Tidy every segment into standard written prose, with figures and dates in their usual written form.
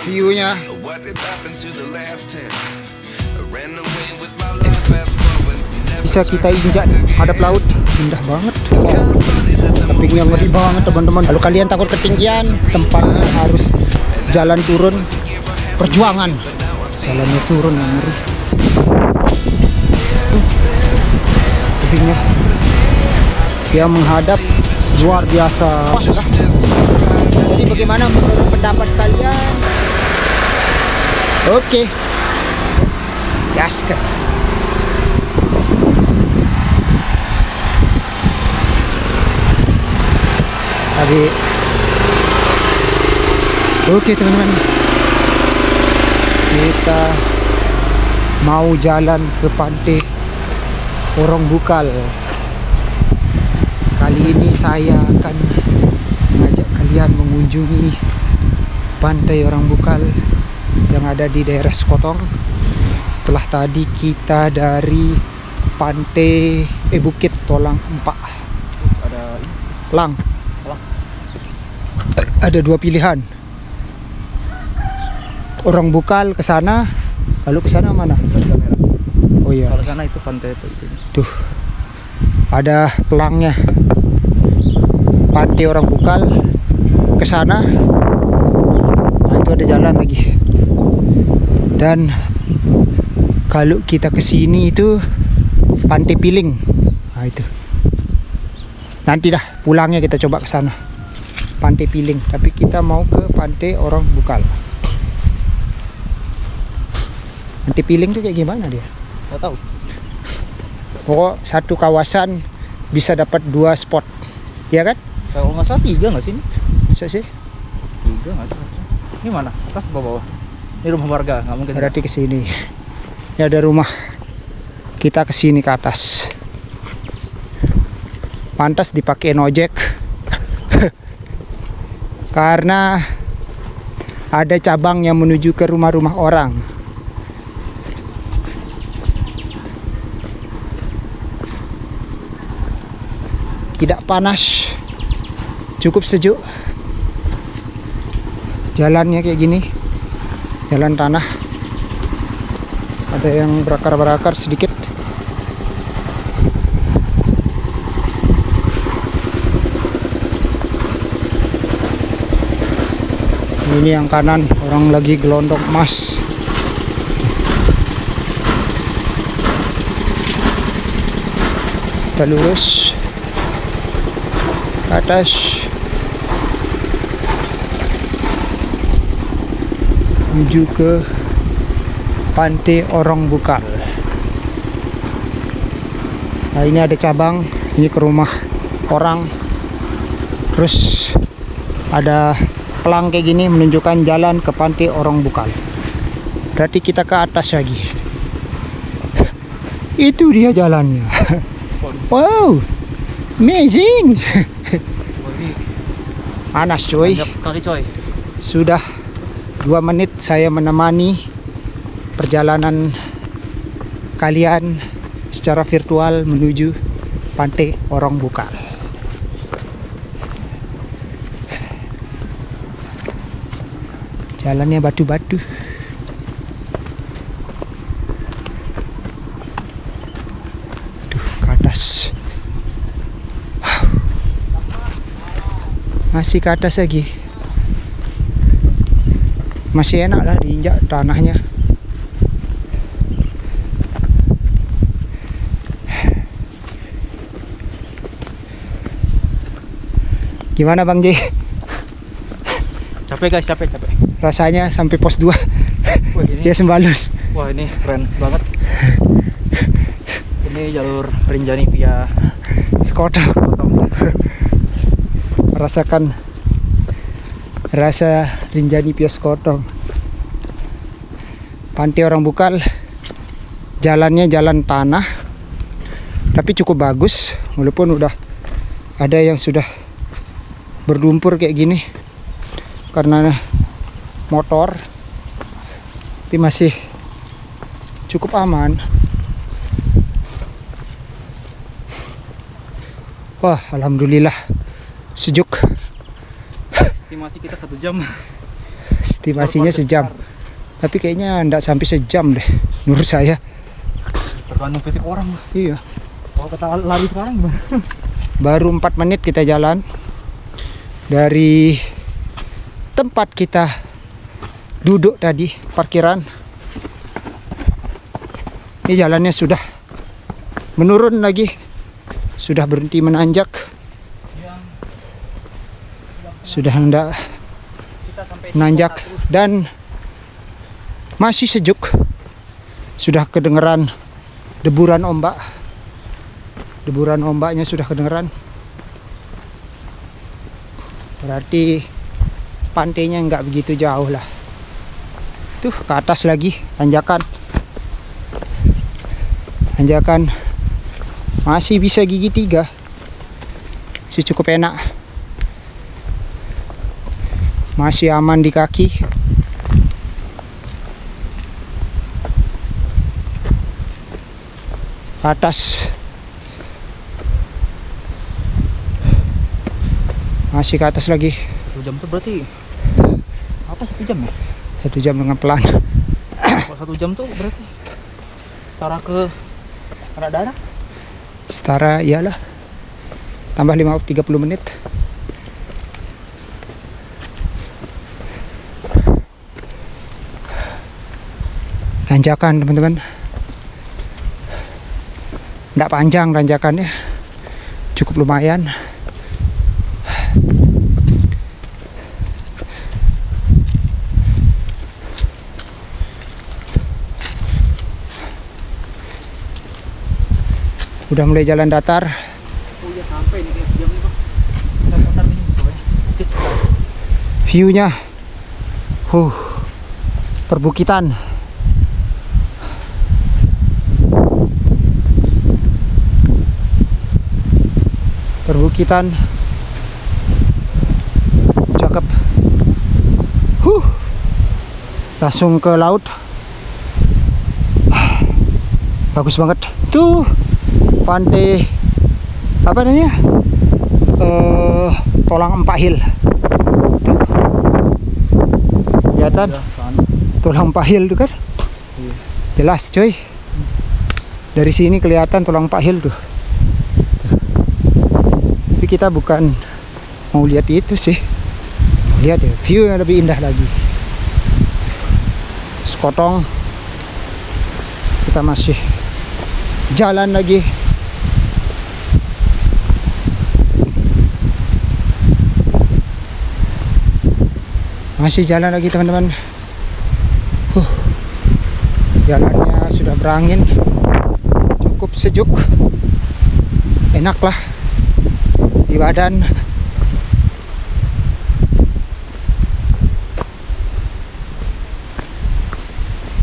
View-nya bisa kita injak hadap laut, indah banget. Sampingnya ngeri banget teman-teman. Kalau kalian takut ketinggian, tempatnya harus jalan turun, perjuangan. Jalannya turun yang ngeri. Sampingnya dia menghadap luar biasa. Jadi bagaimana menurut pendapat kalian? Oke, gaskan. Tadi, oke teman-teman, kita mau jalan ke pantai Orang Bukal. Kali ini saya akan mengajak kalian mengunjungi pantai Orang Bukal yang ada di daerah Sekotong. Setelah tadi kita dari pantai Bukit Tolang Empak. Ada Lang. Ada dua pilihan. Orang Bukal ke sana, lalu ke sana mana? Oh iya. Kalau sana itu pantai itu. Tuh. Ada pelangnya. Pantai Orang Bukal ke sana. Nah, itu ada jalan lagi. Dan kalau kita ke sini itu Pantai Piling. Nah, itu. Nanti dah pulangnya kita coba ke sana. Pantai Piling, tapi kita mau ke Pantai Orang Bukal. Pantai Piling tuh kayak gimana dia? Nggak tahu. Pokok satu kawasan bisa dapat 2 spot, ya kan? Kalau nggak salah 3 nggak sih ini? Masa sih? 3 nggak salah. Ini mana? Atas apa bawah? Ini rumah warga, nggak mungkin. Berarti ke sini. Ini ada rumah. Kita ke sini ke atas. Pantas dipakai ojek. Karena ada cabang yang menuju ke rumah-rumah orang. Tidak panas, cukup sejuk. Jalannya kayak gini, jalan tanah. Ada yang berakar-berakar sedikit. Ini yang kanan, orang lagi gelondong emas. Kita lurus ke atas, menuju ke Pantai Orang Bukal. Nah, ini ada cabang, ini ke rumah orang. Terus ada pelang kayak gini menunjukkan jalan ke Pantai Orang Bukal. Berarti kita ke atas lagi. Itu dia jalannya. Wow, amazing. Panas coy. Banyak sekali coy. Sudah 2 menit saya menemani perjalanan kalian secara virtual menuju Pantai Orang Bukal. Jalannya batu-batu. Tuh ke atas. Masih ke atas lagi. Masih enak lah diinjak tanahnya. Gimana Bang J? Capek guys, capek. Rasanya sampai pos 2. Wah, ini, dia sembalun. wah ini keren banget. Ini jalur Rinjani via Sekotong. Merasakan rasa Rinjani via Sekotong. Pantai Orang Bukal, jalannya jalan tanah, tapi cukup bagus. Walaupun udah ada yang sudah berlumpur kayak gini karena motor, tapi masih cukup aman. Wah, alhamdulillah sejuk. Estimasi kita 1 jam. Estimasinya sejam. Tapi kayaknya enggak sampai sejam deh menurut saya. Tergantung fisik orang. Iya. Kalau kita lari sekarang gimana? Baru 4 menit kita jalan dari tempat kita duduk tadi, parkiran. Ini jalannya sudah menurun lagi. Sudah berhenti menanjak. Sudah hendak menanjak dan masih sejuk. Sudah kedengeran deburan ombak. Deburan ombaknya sudah kedengeran. Berarti pantainya nggak begitu jauh lah. Tuh ke atas lagi tanjakan. Tanjakan masih bisa gigi 3. Masih cukup enak. Masih aman di kaki. Atas masih ke atas lagi. 1 jam tuh berarti apa 1 jam ya? 1 jam dengan pelan. Kalau 1 jam tuh berarti setara ke arah darat. Setara iyalah. Tambah 30 menit. Tanjakan teman-teman. Nggak panjang tanjakannya. Cukup lumayan. Udah mulai jalan datar. Oh iya sampai nih kayak sejam nih bang. Kita putar nih soalnya bukit. View-nya perbukitan. Perbukitan. Cakep. Langsung ke laut. Bagus banget. Tuh pantai apa namanya? Tolang Empahil. Tuh. Kelihatan? Tulang Empahil tuh kan? Iya. Jelas coy. Dari sini kelihatan Tulang Empahil tuh. Tapi kita bukan mau lihat itu sih. Lihat ya, view yang lebih indah lagi. Sekotong. Kita masih jalan lagi. Masih jalan lagi teman-teman. Jalannya sudah berangin. Cukup sejuk. Enak lah di badan.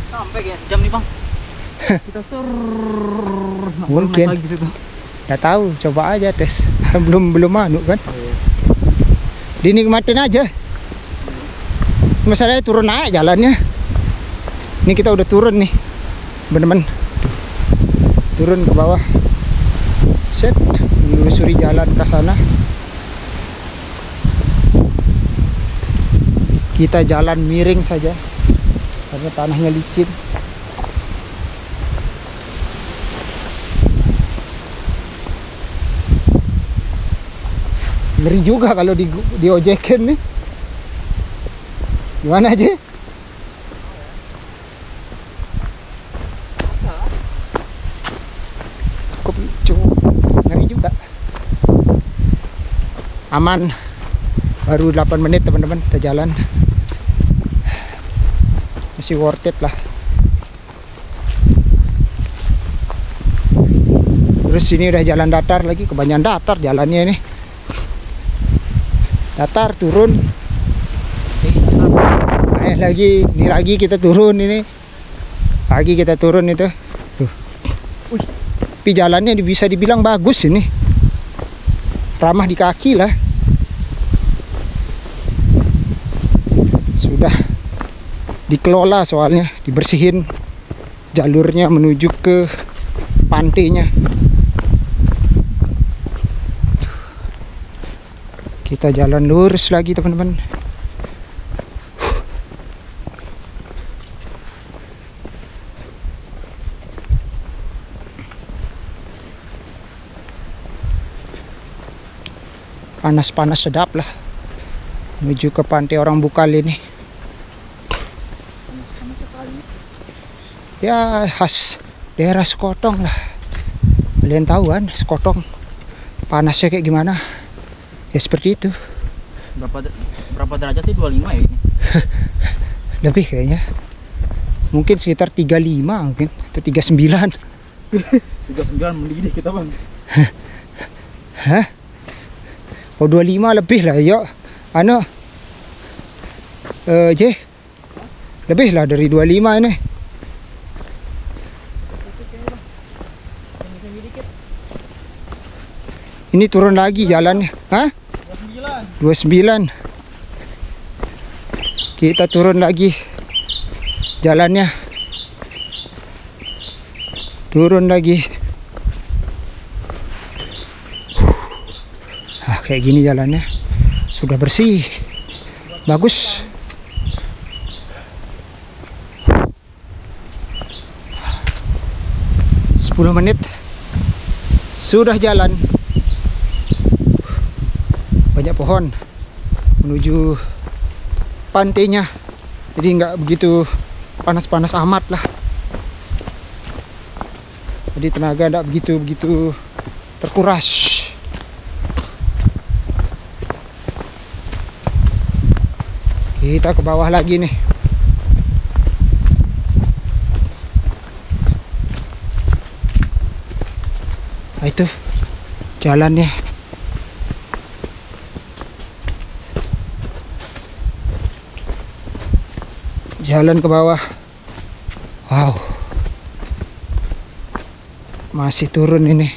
Sampai kayak sejam nih bang. Kita Mungkin. naik lagi situ. Nggak tahu, coba aja tes. belum anu kan. Dinikmatin aja. Masalahnya turun naik jalannya. Ini kita udah turun nih, teman-teman. Turun ke bawah. Set, menelusuri jalan ke sana. Kita jalan miring saja karena tanahnya licin. Ngeri juga kalau diojekin nih. Gimana aja? Cukup ngeri juga. Aman. Baru 8 menit teman-teman kita jalan. Masih worth it lah. Terus sini udah jalan datar lagi, kebanyakan datar jalannya ini. Datar turun. Lagi, ini lagi kita turun ini. Lagi kita turun itu. Tuh. Tapi jalannya bisa dibilang bagus ini. Ramah di kaki lah. Sudah dikelola soalnya, dibersihin jalurnya menuju ke pantainya. Kita jalan lurus lagi teman-teman. panas-panas sedap lah. Menuju ke pantai Orang Bukal ini. Panas sekali. Ya khas daerah Sekotong lah. Kalian tahu kan Sekotong panasnya kayak gimana? Ya seperti itu. Berapa derajat sih? 25 ya ini? Lebih kayaknya. Mungkin sekitar 35 mungkin atau 39. 39 mendidih kita bang. Hah? Oh 25 lebih lah yuk. Anu J lebih lah dari 25 ini. Ini turun lagi jalannya. Hah? 29. Kita turun lagi jalannya. Turun lagi. Kayak gini jalannya. Sudah bersih. Bagus. Sepuluh menit sudah jalan. Banyak pohon menuju pantainya. Jadi nggak begitu panas-panas amat lah. Jadi tenaga nggak begitu terkuras. Kita ke bawah lagi nih. Nah, itu jalannya. Jalan ke bawah. Wow. Masih turun ini.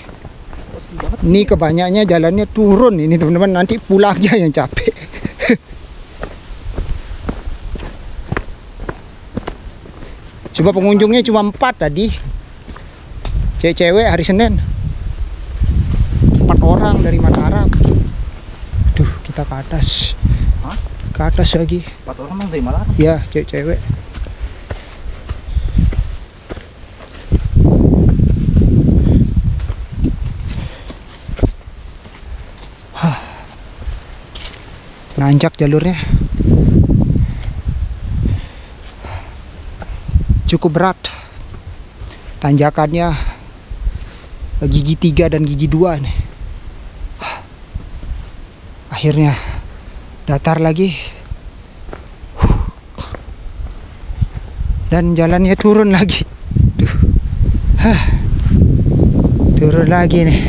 Ini kebanyakannya jalannya turun ini teman-teman. Nanti pulangnya yang capek. Coba pengunjungnya cuma 4 tadi. Cewek hari Senin. 4 orang dari Mataram. Duh, kita ke atas. Hah? Ke atas lagi. 4 orang dari Mataram? Ya, cewek. Nanjak jalurnya. Cukup berat. Tanjakannya gigi 3 dan gigi 2 nih. Akhirnya datar lagi. Dan jalannya turun lagi. Turun lagi nih.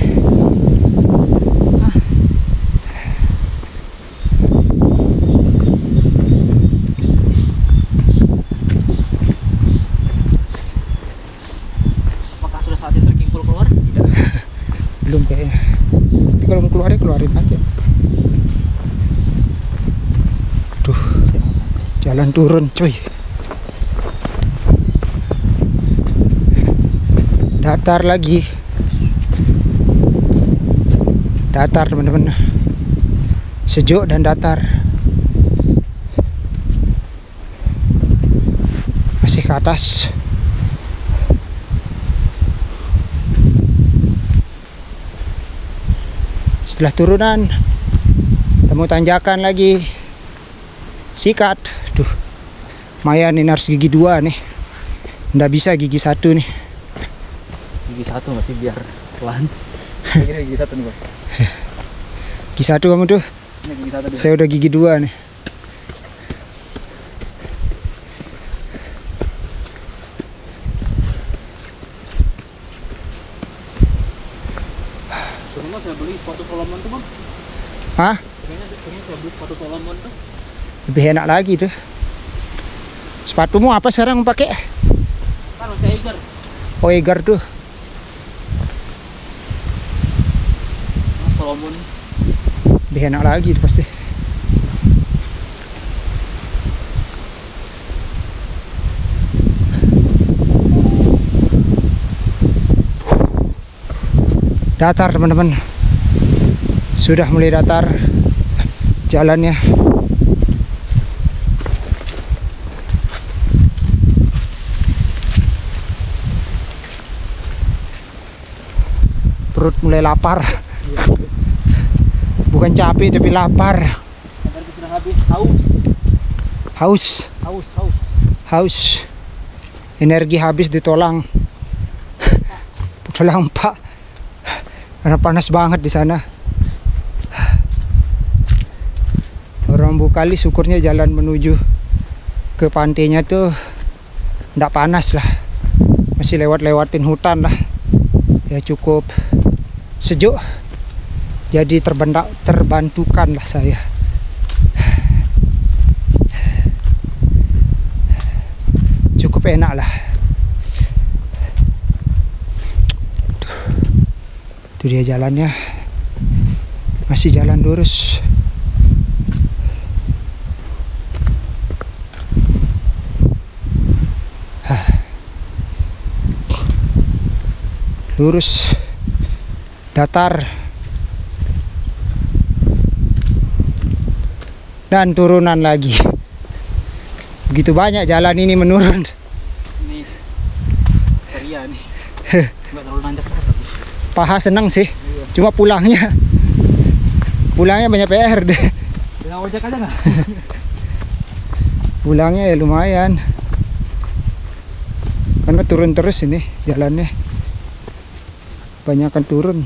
Belum kayaknya. Tapi kalau mau keluarin aja. Duh, jalan turun coy. Datar lagi. Datar teman-teman. Sejuk dan datar. Masih ke atas. Setelah turunan temu tanjakan lagi. Sikat. Duh, lumayan ini harus gigi 2 nih. Nggak bisa gigi 1 nih. Gigi 1 masih biar pelan. Ini gigi 1 nih bang. Gigi 1 kamu tuh. Ini gigi 1 dia. Saya udah gigi 2 nih. Sebenarnya saya beli sepatu Solomon tuh bang. Hah? Kayaknya saya beli sepatu Solomon tuh. Lebih enak lagi tuh. Sepatumu apa sekarang pakai? Kan masih Eiger. Oh, Eiger tuh. Solomon. Lebih enak lagi tuh pasti. Datar teman-teman. Sudah mulai datar jalannya. Perut mulai lapar. Bukan capek tapi lapar. Energi sudah habis, haus. Haus. Haus, haus. Haus. Energi habis ditolang. Tolang Pak. Karena panas banget di sana. Orang Bukali syukurnya jalan menuju ke pantainya tuh nggak panas lah. Masih lewatin hutan lah. Ya cukup sejuk. Jadi terbantukan lah saya. Cukup enak lah. Itu dia jalannya. Masih jalan lurus. Lurus, datar, dan turunan lagi. Begitu banyak jalan ini menurun. Ini ceria nih. Nggak terlalu nanjak banget tapi. Paha seneng sih, Iya. cuma pulangnya banyak PR deh. Dengan ojek aja nggak? Pulangnya ya lumayan, karena turun terus ini jalannya. Banyakan turun.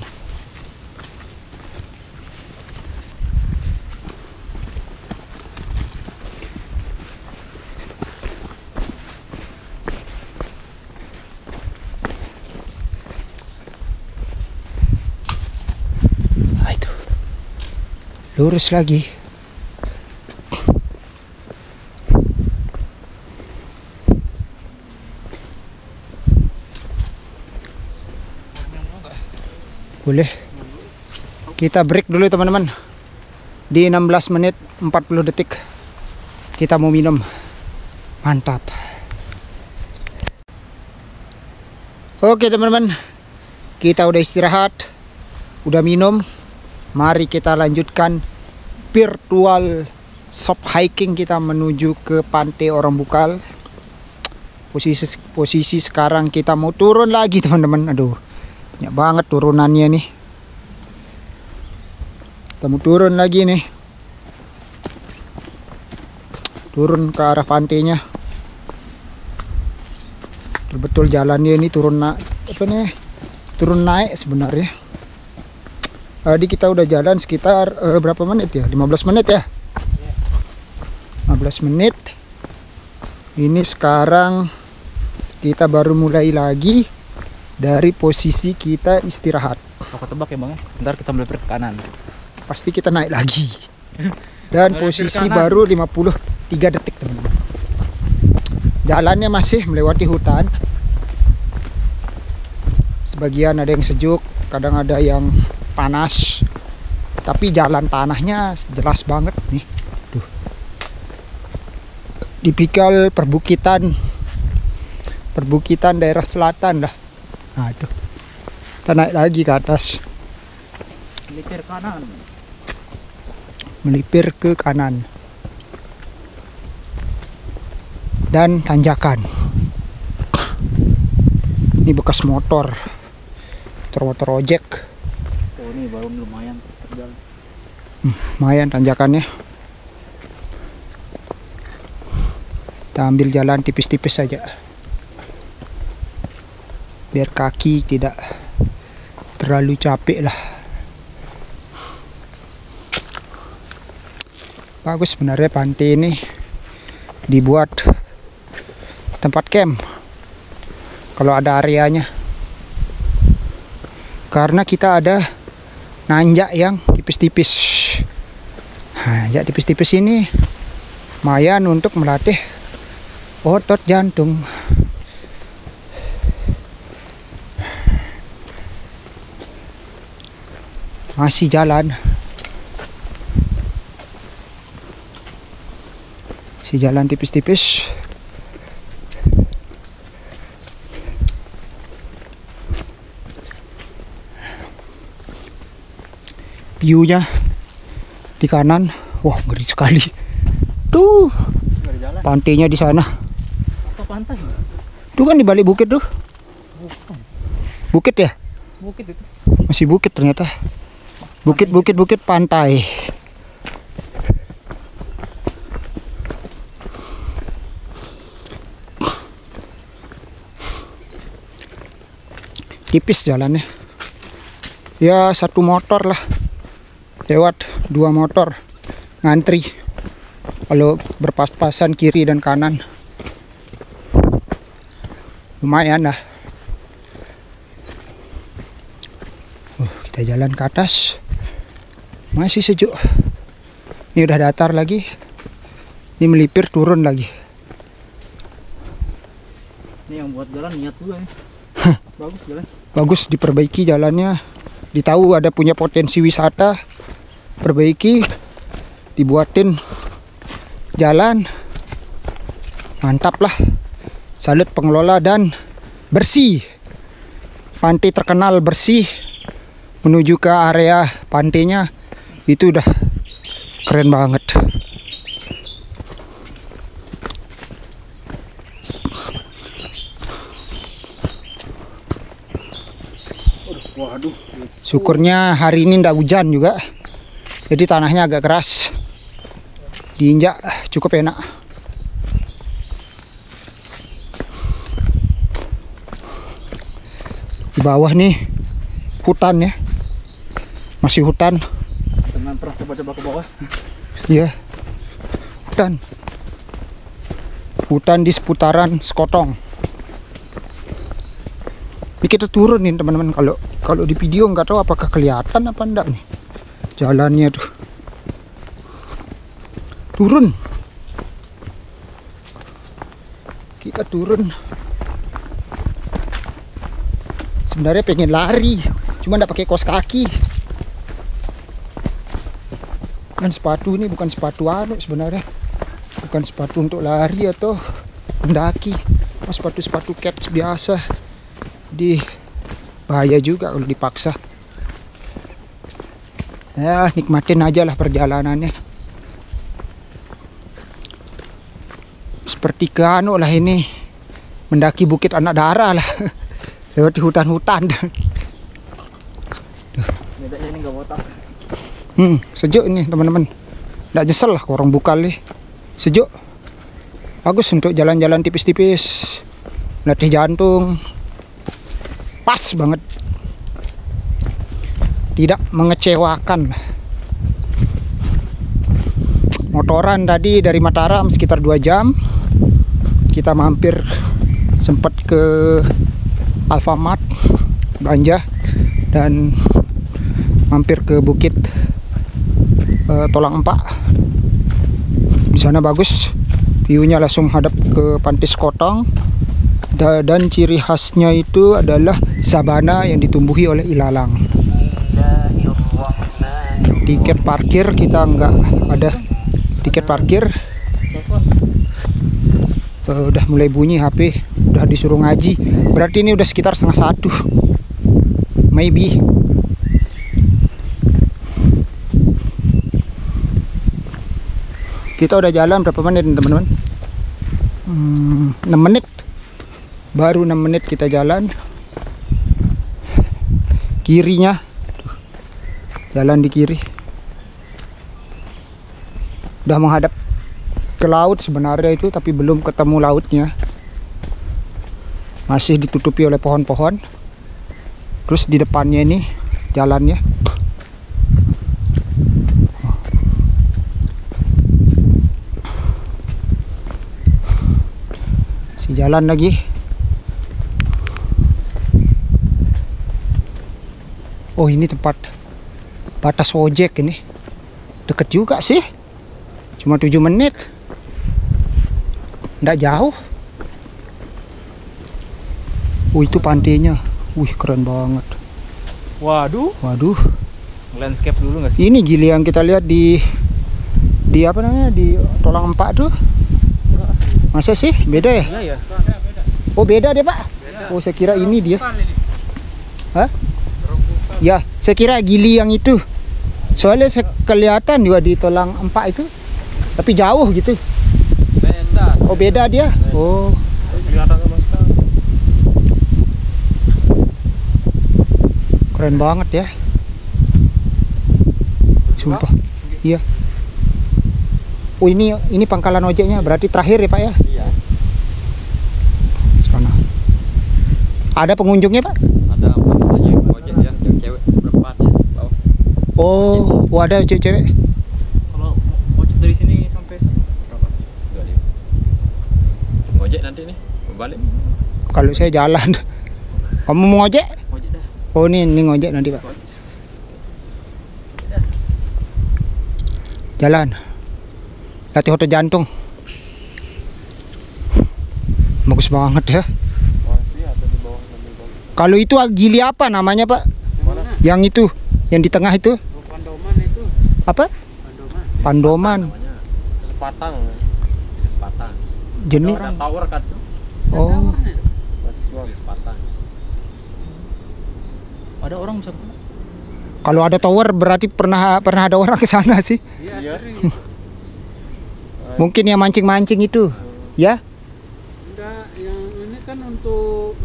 Ah, itu. Lurus lagi. Boleh. Kita break dulu teman-teman. Di 16 menit 40 detik kita mau minum. Mantap. Oke teman-teman, kita udah istirahat, udah minum. Mari kita lanjutkan virtual shop hiking kita menuju ke Pantai Orang Bukal. Posisi sekarang kita mau turun lagi teman-teman. Aduh, banyak banget turunannya nih. Kita mau turun lagi nih. Turun ke arah pantainya. Betul jalannya ini turun naik sebenarnya. Tadi kita udah jalan sekitar berapa menit ya? 15 menit ya? 15 menit. Ini sekarang kita baru mulai lagi dari posisi kita istirahat. Aku tebak ya bang ya. Ntar kita melipir ke kanan. Pasti kita naik lagi. Dan posisi baru 53 detik teman-teman. Jalannya masih melewati hutan. Sebagian ada yang sejuk, kadang ada yang panas. Tapi jalan tanahnya jelas banget nih. Duh. Tipikal perbukitan daerah selatan dah. Aduh. Kita naik lagi ke atas. Melipir kanan. Melipir ke kanan. Dan tanjakan. Ini bekas motor ojek. Oh ini baru lumayan terjalan. Lumayan tanjakannya. Kita ambil jalan tipis-tipis saja, biar kaki tidak terlalu capek lah. Bagus sebenarnya pantai ini dibuat tempat camp kalau ada areanya, karena kita ada nanjak yang tipis-tipis. Nanjak tipis-tipis ini lumayan untuk melatih otot jantung. Masih jalan. Si jalan tipis-tipis. View-nya di kanan, wah ngeri sekali. Tuh, pantainya di sana. Apa pantai? Tuh kan di balik bukit tuh. Bukan. Bukit ya? Bukit itu. Masih bukit ternyata. Bukit pantai. Tipis jalannya. Ya 1 motor lah. Lewat 2 motor. Ngantri. Kalau berpas-pasan kiri dan kanan. Lumayan lah. Kita jalan ke atas. Masih sejuk. Ini udah datar lagi. Ini melipir turun lagi. Ini yang buat jalan niat juga ya. Bagus jalan. Bagus, diperbaiki jalannya. Ditahu ada punya potensi wisata. Perbaiki. Dibuatin jalan. Mantap lah. Salut pengelola dan bersih. Pantai terkenal bersih. Menuju ke area pantainya itu udah keren banget. Waduh. Syukurnya hari ini ndak hujan juga. Jadi tanahnya agak keras. Diinjak cukup enak. Di bawah nih hutan ya. Masih hutan. Jangan pernah coba-coba ke bawah. Iya. Hutan. Hutan di seputaran Sekotong. Ini kita turun nih teman-teman. Kalau di video nggak tahu apakah kelihatan apa enggak nih. Jalannya tuh. Turun. Kita turun. Sebenarnya pengen lari, cuma nggak pakai kaos kaki. Dan sepatu ini bukan sepatu sebenarnya. Bukan sepatu untuk lari atau mendaki. Sepatu cats biasa. Jadi bahaya juga kalau dipaksa. Ya, nikmatin aja lah perjalanannya. Seperti ke lah ini. Mendaki Bukit Anak Darah lah. Lewat di hutan-hutan. Bedanya ini nggak botak. Sejuk ini teman-teman. Nggak jesel lah orang bukal nih. Sejuk. Bagus untuk jalan-jalan tipis-tipis. Latih jantung. Pas banget. Tidak mengecewakan. Motoran tadi dari Mataram sekitar 2 jam. Kita mampir sempat ke Alfamart Banja dan mampir ke Bukit Tolang Empak. Di sana bagus, view-nya langsung hadap ke Pantai Sekotong. Dan ciri khasnya itu adalah sabana yang ditumbuhi oleh ilalang. Tiket parkir kita nggak ada tiket parkir. Udah mulai bunyi HP, udah disuruh ngaji. Berarti ini udah sekitar 12:30. Maybe. Kita udah jalan berapa menit teman-teman? 6 menit. Baru 6 menit kita jalan. Kirinya. Jalan di kiri. Udah menghadap ke laut sebenarnya itu, tapi belum ketemu lautnya. Masih ditutupi oleh pohon-pohon. Terus di depannya ini jalannya. Si jalan lagi. Oh, ini tempat batas ojek ini. Deket juga sih. Cuma 7 menit. Nggak jauh. Itu pantainya. Wih, keren banget. Waduh. Landscape dulu nggak sih? Ini gili yang kita lihat di apa namanya, di Tolang Empak tuh. Masa sih? Beda ya? Iya ya. Oh, beda deh, Pak. Oh, saya kira ini dia. Hah? Ya, saya kira gili yang itu. Soalnya saya kelihatan juga di Tolang Empak itu. Tapi jauh gitu. Beda. Oh, beda dia. Oh. Keren banget ya. sumpah. Iya. Oh ini pangkalan ojeknya, berarti terakhir ya Pak ya? Iya. Sana. Ada pengunjungnya Pak? Ada 4 aja ojek ya, cewek berempat ya. Bawah. Oh, ada cewek-cewek. Kalau ojek dari sini sampai sana berapa? 25. Ngojek nanti nih, balik. Kalau saya jalan. Kamu mau ngojek? Ojek dah. Oh ini ngojek nanti Pak. Jalan. Latih otot jantung. Bagus banget ya. Masih ada di bawah lebih bagus. Kalau itu gili apa namanya Pak? Mana? Yang itu, yang di tengah itu Pandoman itu. apa? Pandoman. Namanya Sepatang. Sepatang. Jenis. Ada tower kan tuh. Oh, Mahasiswa di Sepatang. Ada orang bisa ke sana? kalau ada tower berarti pernah ada orang ke sana sih. Iya. Mungkin yang mancing-mancing itu. Ya? Enggak, yang ini kan untuk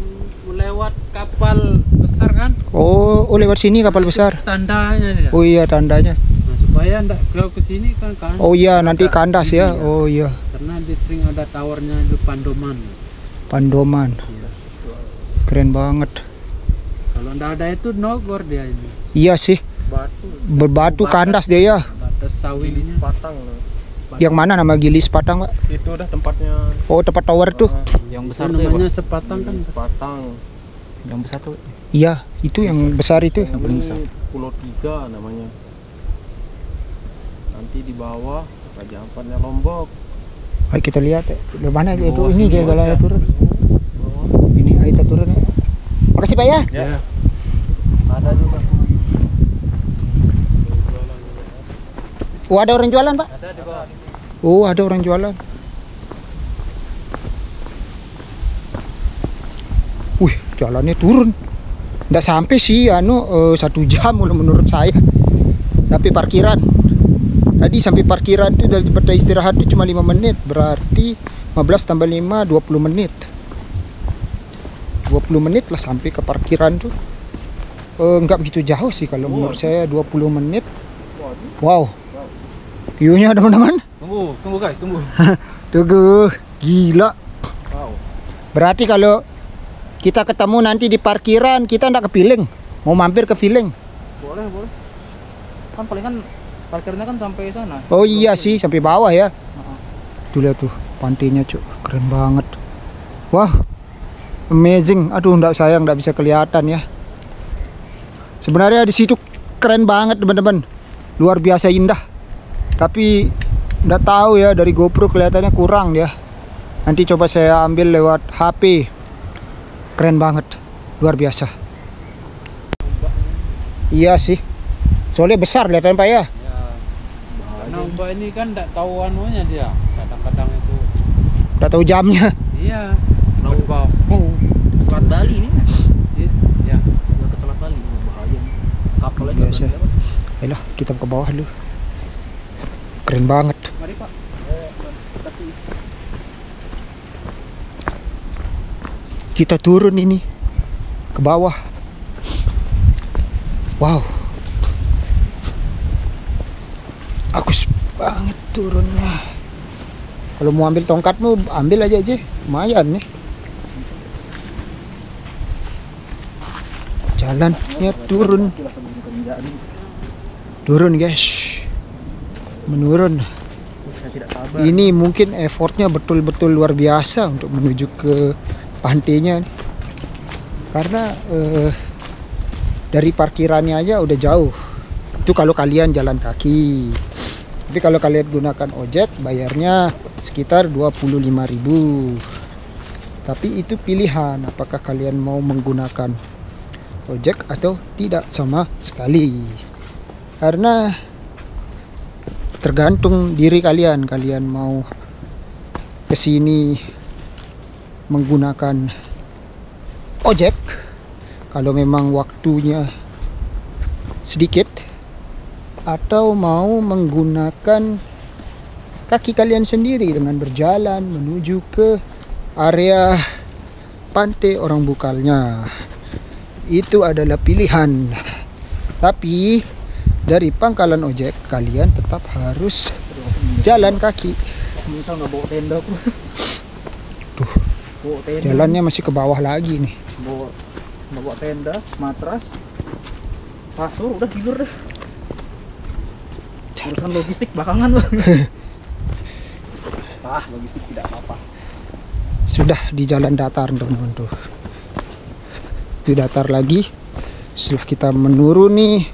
melewat kapal besar kan, Oh, lewat sini kapal besar. tandanya ya. Oh iya tandanya. Nah, supaya enggak belok ke sini kan, Oh iya nanti kandas ya. Oh iya. karena di sering ada towernya itu Pandoman. Pandoman. Keren banget. Kalau enggak ada itu Nogor dia ini. Iya sih. Batu. Berbatu kandas dia ya. Batas Di sawitnya. Sepatang loh. Yang mana nama Gilis Patang, Pak? Itu udah tempatnya. Oh, tempat tower tuh. Yang Itu besar tuh ya, namanya Pak? Sepatang kan. Sepatang. Yang besar tuh. Iya, itu yang besar itu. Yang paling besar. Pulau 3 namanya. Nanti di bawah Raja Ampatnya Lombok. Ayo kita lihat ya. Di mana Di itu? bawah Ini sini, dia Bos, jalannya ya. turun. Bawah. Ini ayo kita turun ya. Makasih Pak ya. Ya. Ada juga. Oh, ada orang jualan, Pak? Ada di bawah. Oh, ada orang jualan. Wih, jalannya turun. Nggak sampai sih, 1 jam menurut saya. Sampai parkiran. Tadi sampai parkiran itu dari tempat istirahat itu cuma 5 menit. Berarti 15 tambah 5, 20 menit. 20 menit lah sampai ke parkiran tuh. Nggak begitu jauh sih kalau menurut saya 20 menit. Wow. View-nya teman-teman. Tunggu guys, tunggu. Tunggu, gila. Wow. Berarti kalau kita ketemu nanti di parkiran, kita ndak ke Piling. Mau mampir ke Piling. Boleh. Kan paling kan parkirnya kan sampai sana. Oh iya sih, sampai bawah ya. Heeh. Tuh lihat tuh, pantainya cuk, keren banget. Wah, amazing. Aduh, sayang ndak bisa kelihatan ya. Sebenarnya di situ keren banget teman-teman, luar biasa indah. Tapi nggak tahu ya, dari GoPro kelihatannya kurang ya. Nanti coba saya ambil lewat HP. Keren banget, luar biasa. Iya sih, soalnya besar lihatnya Pak ya. Ya. Karena ombak ini kan enggak tahu anunya dia. Kadang-kadang itu. Nggak tahu jamnya. Iya. Ombak. Selat Bali ini. Ya. Udah ke Selat Bali, bahaya. Kapal aja Biasa. Ayolah, kita ke bawah dulu. Keren banget. Mari Pak. Kasih. Kita turun ini ke bawah. Wow. Bagus banget turunnya. Kalau mau ambil tongkatmu, ambil aja. Lumayan nih. Jalannya turun. Turun guys. Menurun. Saya tidak sabar. Ini mungkin effortnya betul-betul luar biasa untuk menuju ke pantainya nih. Karena dari parkirannya aja udah jauh. Itu kalau kalian jalan kaki. Tapi kalau kalian gunakan ojek, bayarnya sekitar 25.000. Tapi itu pilihan, apakah kalian mau menggunakan ojek atau tidak sama sekali. Karena tergantung diri kalian mau kesini menggunakan ojek kalau memang waktunya sedikit, atau mau menggunakan kaki kalian sendiri dengan berjalan menuju ke area pantai Orang Bukalnya. Itu adalah pilihan. Tapi dari pangkalan ojek kalian tetap harus jalan kaki. Misal nggak bawa tenda aku. Tuh, Bawa tenda. jalannya masih ke bawah lagi nih. Bawa tenda, matras, kasur, udah tidur deh. Urusan logistik belakangan bang. Logistik tidak apa-apa. Sudah di jalan datar teman-teman tuh. Itu datar lagi. Setelah kita menuruni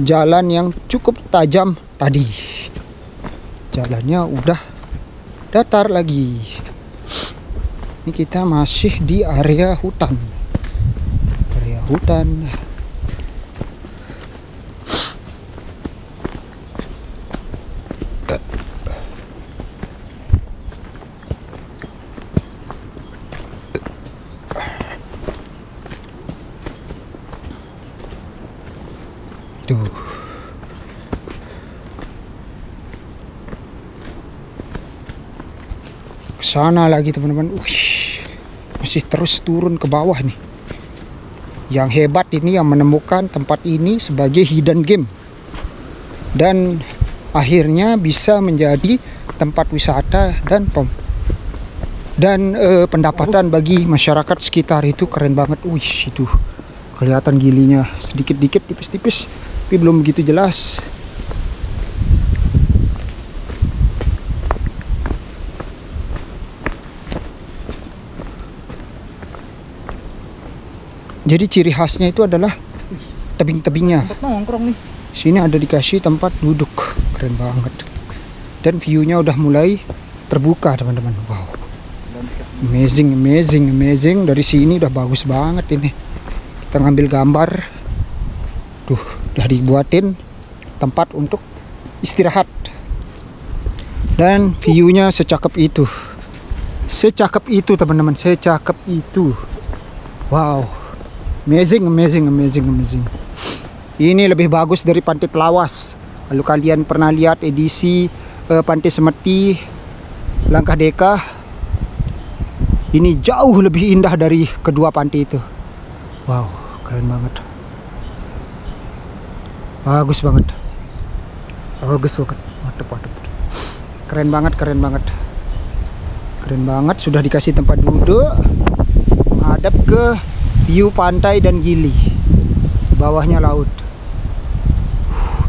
jalan yang cukup tajam tadi, jalannya udah datar lagi. Ini kita masih di area hutan. Area hutan. Tuh. Kesana lagi teman-teman. Masih terus turun ke bawah nih. Yang hebat ini yang menemukan tempat ini sebagai hidden game. Dan akhirnya bisa menjadi tempat wisata dan pendapatan bagi masyarakat sekitar. Itu keren banget. Itu kelihatan gilinya sedikit-dikit, tipis-tipis, tapi belum begitu jelas. Jadi ciri khasnya itu adalah tebing-tebingnya. Tempat nongkrong nih. Sini ada dikasih tempat duduk, keren banget. Dan view-nya udah mulai terbuka teman-teman. Wow, amazing. Dari sini udah bagus banget ini. Kita ngambil gambar. Tuh, udah dibuatin tempat untuk istirahat. Dan view-nya secakep itu. Secakep itu teman-teman, secakep itu. Wow. Amazing. Ini lebih bagus dari Pantai Telawas. Kalau kalian pernah lihat edisi Pantai Semeti, Langkah Deka, ini jauh lebih indah dari kedua pantai itu. Wow, keren banget. Bagus banget. Mantap. Keren banget. Sudah dikasih tempat duduk, menghadap ke view pantai dan gili. Bawahnya laut.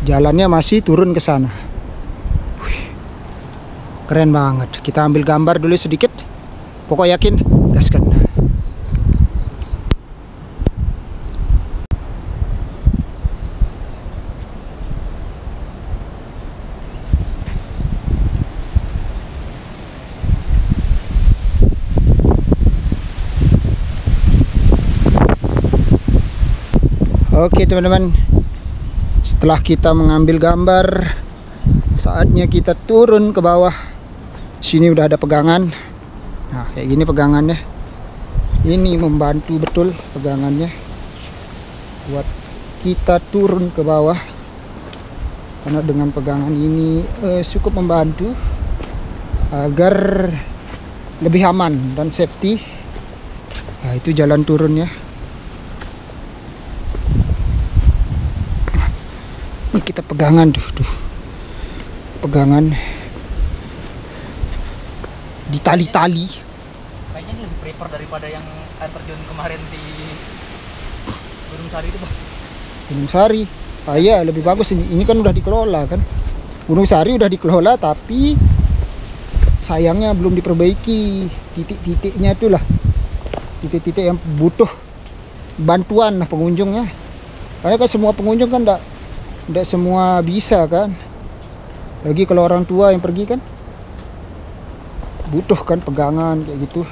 Jalannya masih turun ke sana. Keren banget. Kita ambil gambar dulu sedikit. Pokok yakin, gaskan. Oke teman-teman, setelah kita mengambil gambar, saatnya kita turun ke bawah. Sini udah ada pegangan. Nah, kayak gini pegangannya. Ini membantu betul pegangannya buat kita turun ke bawah. Karena dengan pegangan ini cukup membantu agar lebih aman dan safety. Nah, itu jalan turunnya. Ini kita pegangan tuh. Pegangan di tali-tali. Kayaknya ini lebih prefer daripada yang air terjun kemarin di Gunung Sari itu bang. Gunung Sari. Ah iya, lebih bagus ini. Ini kan udah dikelola kan. Gunung Sari udah dikelola tapi sayangnya belum diperbaiki titik-titiknya itulah. Titik-titik yang butuh bantuan lah pengunjungnya. Karena kan semua pengunjung kan enggak semua bisa kan. Lagi kalau orang tua yang pergi kan butuh kan pegangan kayak gitu.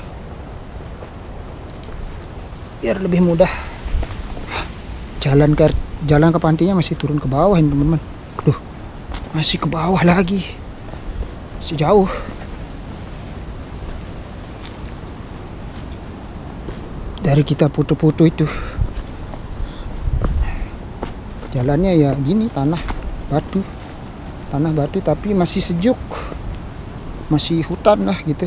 Biar lebih mudah. Jalan ke pantainya masih turun ke bawah ini teman-teman. Duh, masih ke bawah lagi. Masih jauh. Dari kita foto-foto itu. Jalannya ya gini, tanah batu tapi masih sejuk, masih hutan lah gitu.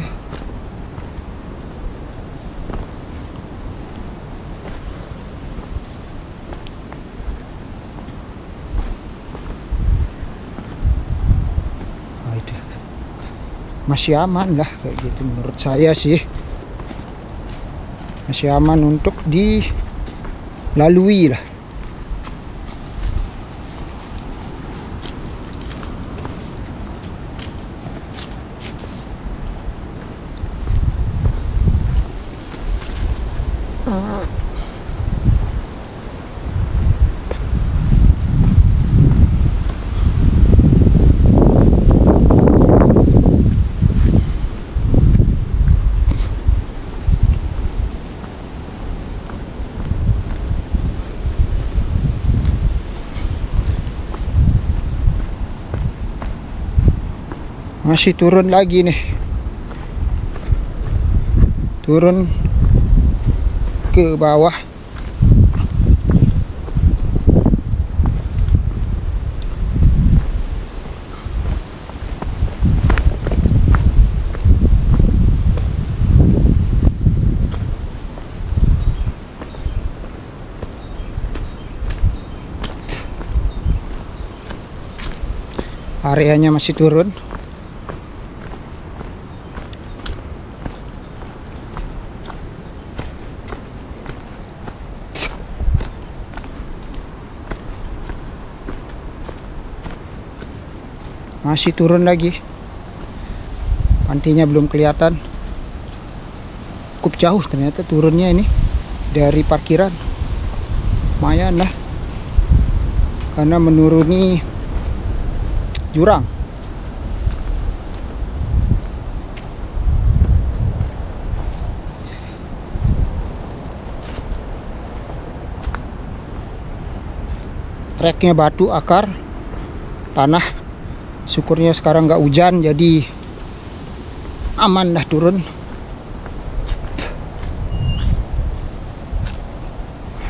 masih aman lah kayak gitu menurut saya sih. Masih aman untuk dilalui lah. Masih turun lagi nih. Turun ke bawah. Areanya masih turun. Masih turun lagi. Pantinya belum kelihatan. Cukup jauh ternyata turunnya ini dari parkiran. Lumayan lah. Karena menuruni jurang. Treknya batu akar tanah. Syukurnya sekarang nggak hujan, jadi aman dah turun.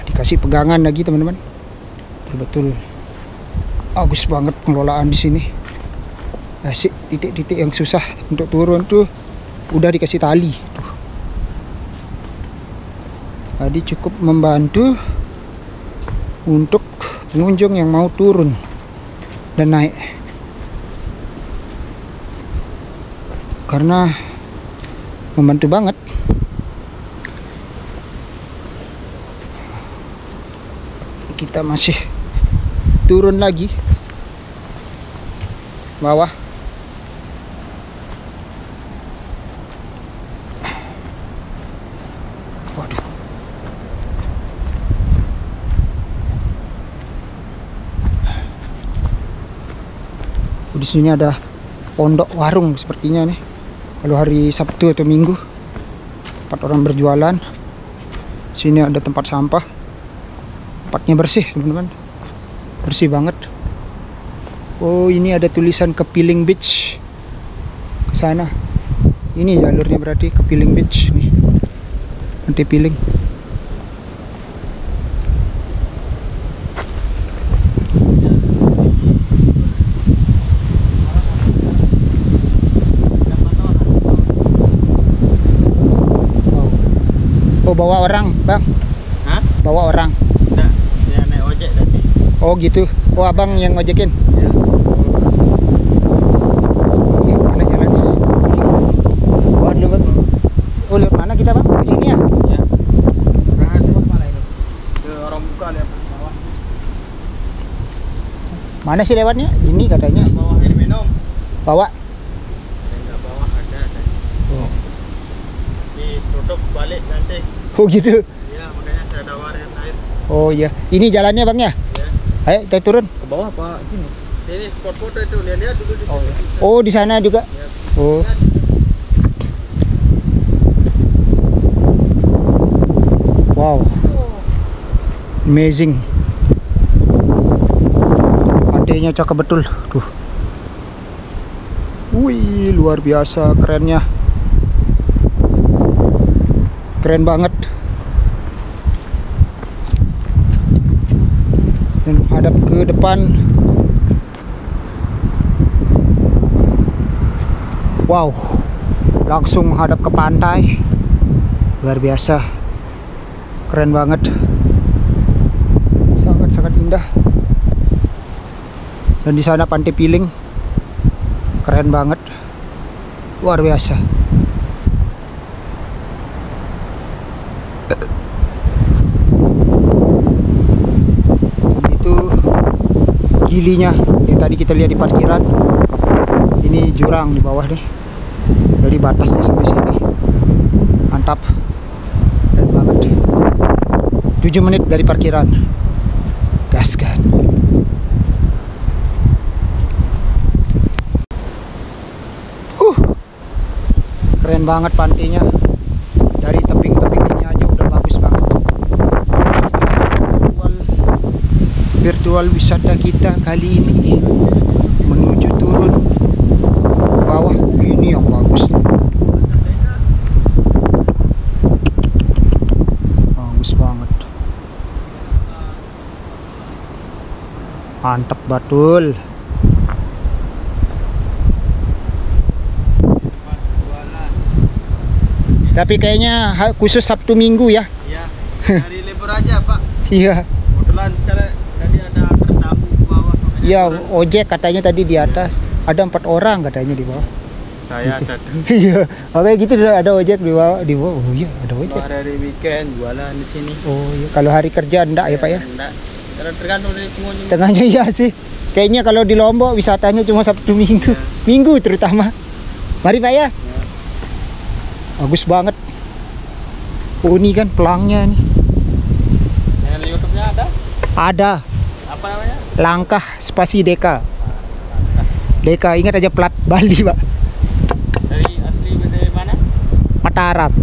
Dikasih pegangan lagi teman-teman. Betul-betul bagus banget pengelolaan di sini. Asik, titik-titik yang susah untuk turun tuh udah dikasih tali. Tuh. Jadi cukup membantu untuk pengunjung yang mau turun dan naik. Karena membantu banget. Kita masih turun lagi bawah. Waduh. Di sini ada pondok warung sepertinya nih. Kalau hari Sabtu atau Minggu, tempat orang berjualan. Sini ada tempat sampah. Tempatnya bersih, teman-teman. Bersih banget. Oh, ini ada tulisan Kepiling Beach. Ke sana. Ini jalurnya berarti Kepiling Beach nih. Pantai Piling. Oh, bawa orang, Bang? Hah? Bawa orang? Enggak, dia naik ojek tadi. Oh gitu. Oh, abang yang ngojekin? Ya. Mana jalannya? Oh, lewat. Oh, lewat mana kita, Bang? Di sini ya? Ya. Nah, coba malah ini. Ke orang buka lihat bawah. Mana sih lewatnya? Ini katanya. Bawah air minum. Bawa. Enggak bawah ada tadi. Oh. Ditutup balik nanti. Oh gitu. Iya, makanya saya tawarin air. Oh iya. Ini jalannya, Bang ya? Ya. Ayo kita turun. Ke bawah apa sini? Sini spot foto itu. Lihat dulu di sini. Bisa. Oh, di sana juga. Ya. Oh. Wow. Amazing. Pantainya cakep betul. Tuh. Wih, luar biasa kerennya. Keren banget. Dan menghadap ke depan. Wow, langsung menghadap ke pantai. Luar biasa. Keren banget. Sangat-sangat indah. Dan di sana Pantai Piling. Keren banget. luar biasa. Itu gilinya yang tadi kita lihat di parkiran. Ini jurang di bawah nih, dari batasnya sampai sini. Mantap, keren banget. 7 menit dari parkiran, gas kan. Keren banget pantainya. Dari tebing-tebing ini aja udah bagus banget. Virtual wisata kita kali ini menuju turun ke bawah. Ini yang bagus nih. Bagus banget. Mantap betul. Tapi kayaknya khusus Sabtu Minggu ya. Iya. Hari libur aja, Pak. Iya. Kebetulan sekarang tadi ada tamu ke bawah. Iya, ojek katanya tadi di atas. Ada 4 orang katanya di bawah. Saya satu. Iya, makanya gitu ada ojek di bawah. Oh iya, ada ojek. Hari weekend jualan di sini. Oh iya, kalau hari kerja enggak ya, Pak ya? Enggak. Karena tergantung dari pengunjung. Tengahnya iya sih. Kayaknya kalau di Lombok wisatanya cuma Sabtu Minggu. Minggu terutama. Mari Pak ya. Bagus banget. Oh ini kan pelangnya nih. Channel YouTube-nya ada? Ada. Apa namanya? Langkah spasi Deka. Deka, ingat aja plat Bali, Pak. Dari asli dari mana? Mataram.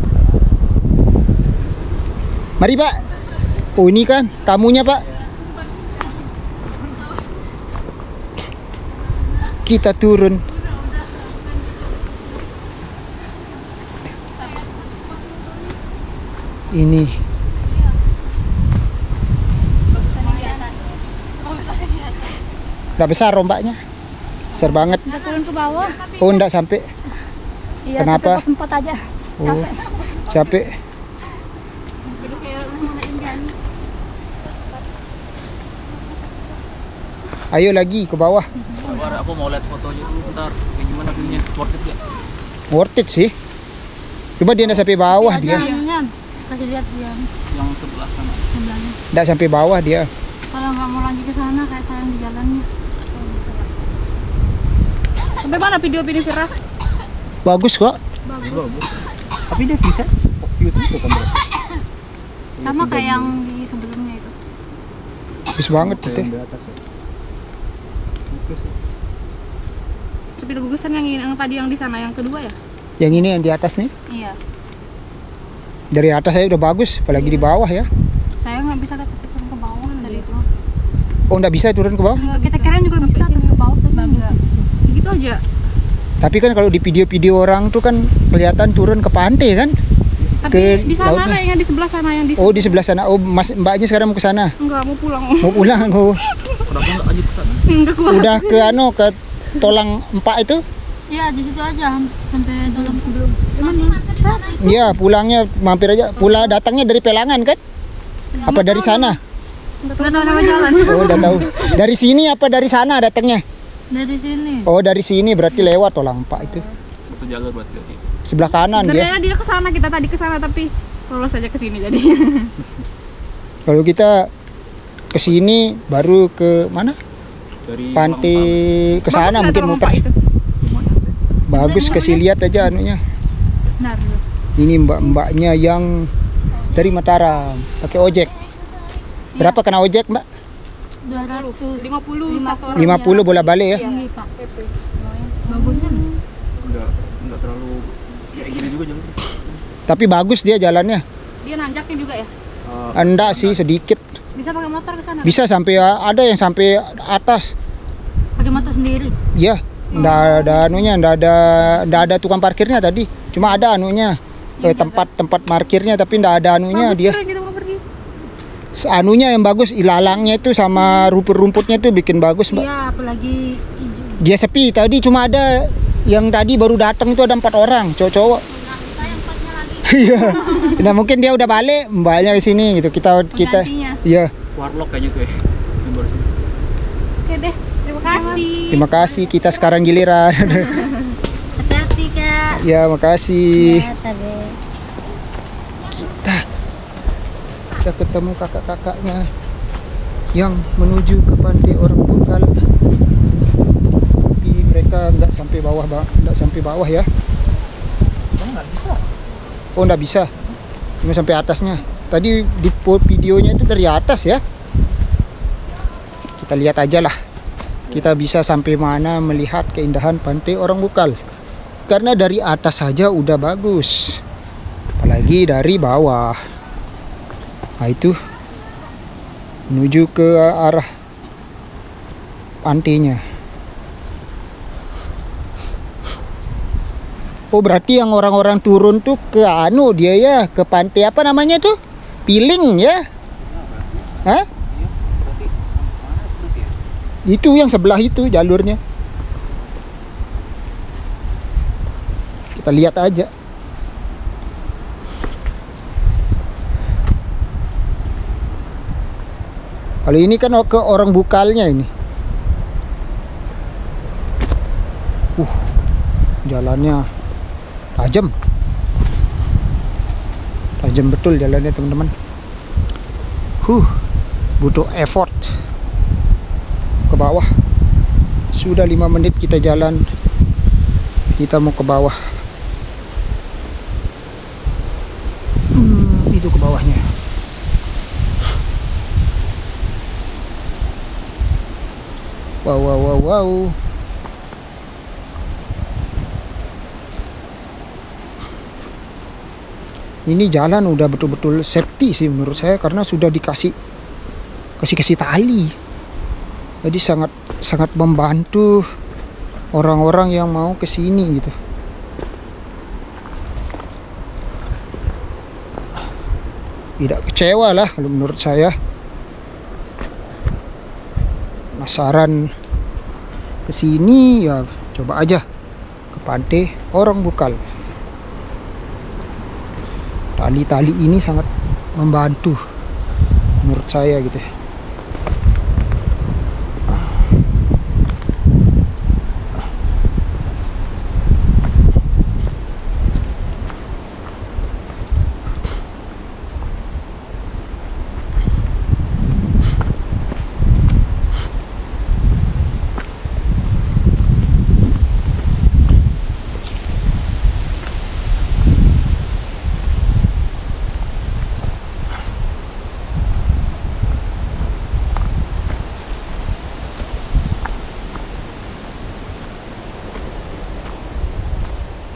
Mari Pak. Oh ini kan tamunya Pak. Kita turun. Ini udah besar rombaknya, besar banget. Udah turun ke bawah. Oh enggak sampai. Iya, Kenapa? sampai pos 4 aja. Oh capek. Ayo lagi ke bawah. Sabar, aku mau lihat fotonya dulu bentar. Kayak gimana view-nya? Worth it gak? Worth it sih. Cuma dia enggak sampai bawah dia. Jangan. Kasih lihat dia Yang sebelah sana. sebelahnya. Enggak sampai bawah dia. Kalau nggak mau lanjut ke sana kayak sayang di jalannya. Sampai mana video-video viral? Bagus kok. Bagus. Tapi dia bisa view itu kan bro. Sama kayak yang di sebelumnya itu. Bagus banget itu. Di atas ya. Bagus ya. Tapi bagusan yang tadi yang di sana yang kedua ya? Yang ini yang di atas nih. Iya. Dari atas saya udah bagus, apalagi di bawah ya. Saya nggak bisa turun ke bawah dari itu. Oh enggak bisa turun ke bawah. Kita kirain juga bisa turun ke bawah tapi enggak. Gitu aja. Tapi kan kalau di video-video orang tuh kan kelihatan turun ke pantai kan. Tapi Ke di sana lautnya. lah yang di sebelah sana yang di Oh di sebelah sana. Oh mas mbaknya sekarang mau ke sana. Enggak mau pulang. Mau pulang. Oh. Kenapa nggak lanjut ke sana? Enggak kuat. Udah ke ke Tolang Empak itu. Ya di situ aja sampai dalam belum. Iya pulangnya mampir aja. Datangnya dari Pelangan kan? Apa dari sana? Enggak tahu nama jalan. Oh udah tahu. Dari sini apa dari sana datangnya? Dari sini. Oh dari sini berarti lewat Tolang Empak itu. Satu jalur buat dia. Sebelah kanan dia. Sebenarnya dia ke sana, kita tadi ke sana tapi lolos aja ke sini jadi. Kalau kita ke sini baru ke mana? Dari Pantai ke sana mungkin muter. Bagus kasih lihat aja anunya. Benar. Ini mbak-mbaknya yang dari Mataram pakai ojek. Berapa kena ojek, Mbak? 250 satu orang. 50 bola balik ya. Tinggi, Pak. Bagusnya. Enggak terlalu kayak gini juga jalur. Tapi bagus dia jalannya. Dia nanjaknya juga ya. Enggak sih sedikit. Bisa pakai motor ke sana. Bisa sampai ada yang sampai atas. Pakai motor sendiri. Iya. Enggak ada anunya, enggak ada tukang parkirnya tadi. Cuma ada anunya. Tempat parkirnya tapi enggak ada anunya Bagus dia. keren kita mau pergi. Anunya yang bagus, ilalangnya itu sama rumput-rumputnya itu bikin bagus, Mbak. Iya, apalagi hijau. Dia sepi tadi, cuma ada yang tadi baru datang itu ada 4 orang, cowok-cowok. Saya empatnya lagi. Iya. Nah mungkin dia udah balik, mbaknya ke sini gitu. Kita Penggantinya. iya. Warlock kayaknya tuh ya. Yang baru sini. Oke deh. Terima kasih. Terima kasih, kita sekarang giliran. Hati-hati, Kak. Ya, makasih. Ya, tadi. Kita ketemu kakak-kakaknya yang menuju ke pantai orang Bukal. Tapi mereka nggak sampai bawah, nggak sampai bawah ya. Nggak bisa. Oh, nggak bisa. Cuma sampai atasnya. Tadi di videonya itu dari atas ya. Kita lihat aja lah. Kita bisa sampai mana melihat keindahan pantai orang Bukal. Karena dari atas saja udah bagus. Apalagi dari bawah. Nah itu menuju ke arah pantainya. Oh, berarti yang orang-orang turun tuh ke anu dia ya, ke pantai apa namanya tuh? Piling ya? Hah? Itu yang sebelah itu jalurnya. Kita lihat aja. Kalau ini kan ke orang Bukalnya ini. Jalannya tajam. Tajam betul jalannya teman-teman. Butuh effort. Ke bawah. Sudah 5 menit kita jalan. Kita mau ke bawah. Itu ke bawahnya. Wow. Ini jalan udah betul-betul safety sih menurut saya, karena sudah dikasih tali. Jadi sangat membantu orang-orang yang mau ke sini gitu. Tidak kecewa lah kalau menurut saya. Penasaran ke sini ya, coba aja ke pantai orang Bukal. Tali-tali ini sangat membantu menurut saya gitu.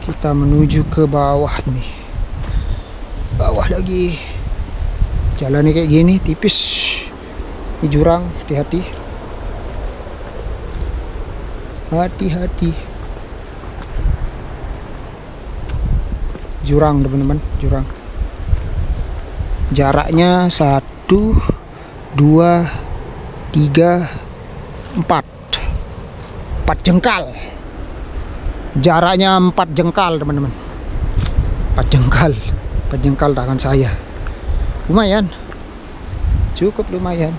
Kita menuju ke bawah ini. Bawah lagi. Jalannya kayak gini, tipis. Ini jurang, hati-hati. Hati-hati. Jurang teman-teman, jurang. Jaraknya 1, 2, 3, 4. 4 jengkal. Jaraknya 4 jengkal teman-teman. 4 jengkal tangan saya. Lumayan. Cukup lumayan.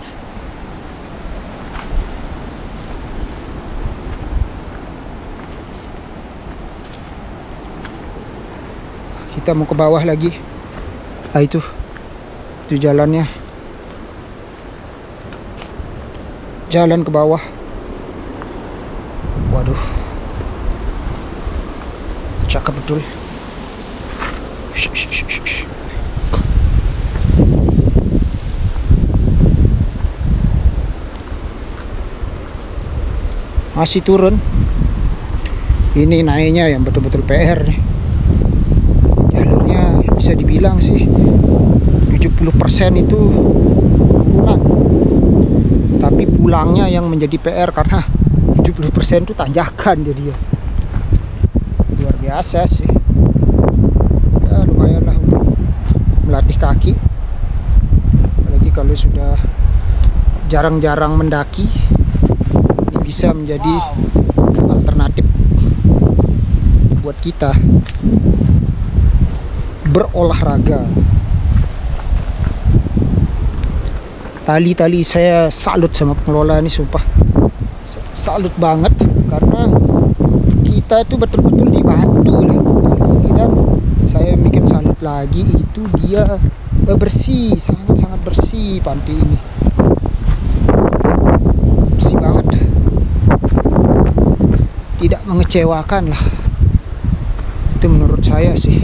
Kita mau ke bawah lagi. Itu jalannya. Jalan ke bawah. Waduh. Cakep betul. Masih turun. Ini naiknya yang betul-betul PR nih. Jalurnya bisa dibilang sih 70% itu turunan. Tapi pulangnya yang menjadi PR karena 70% itu tanjakan jadinya. Luar biasa sih. Ya lumayan lah untuk melatih kaki. Apalagi kalau sudah jarang-jarang mendaki, ini bisa menjadi alternatif buat kita berolahraga. Tali-tali saya salut sama pengelola ini, sumpah. Salut banget karena kita itu betul-betul dibantu nih. lagi itu dia bersih, sangat-sangat bersih pantai ini. Bersih banget. Tidak mengecewakan lah. Itu menurut saya sih.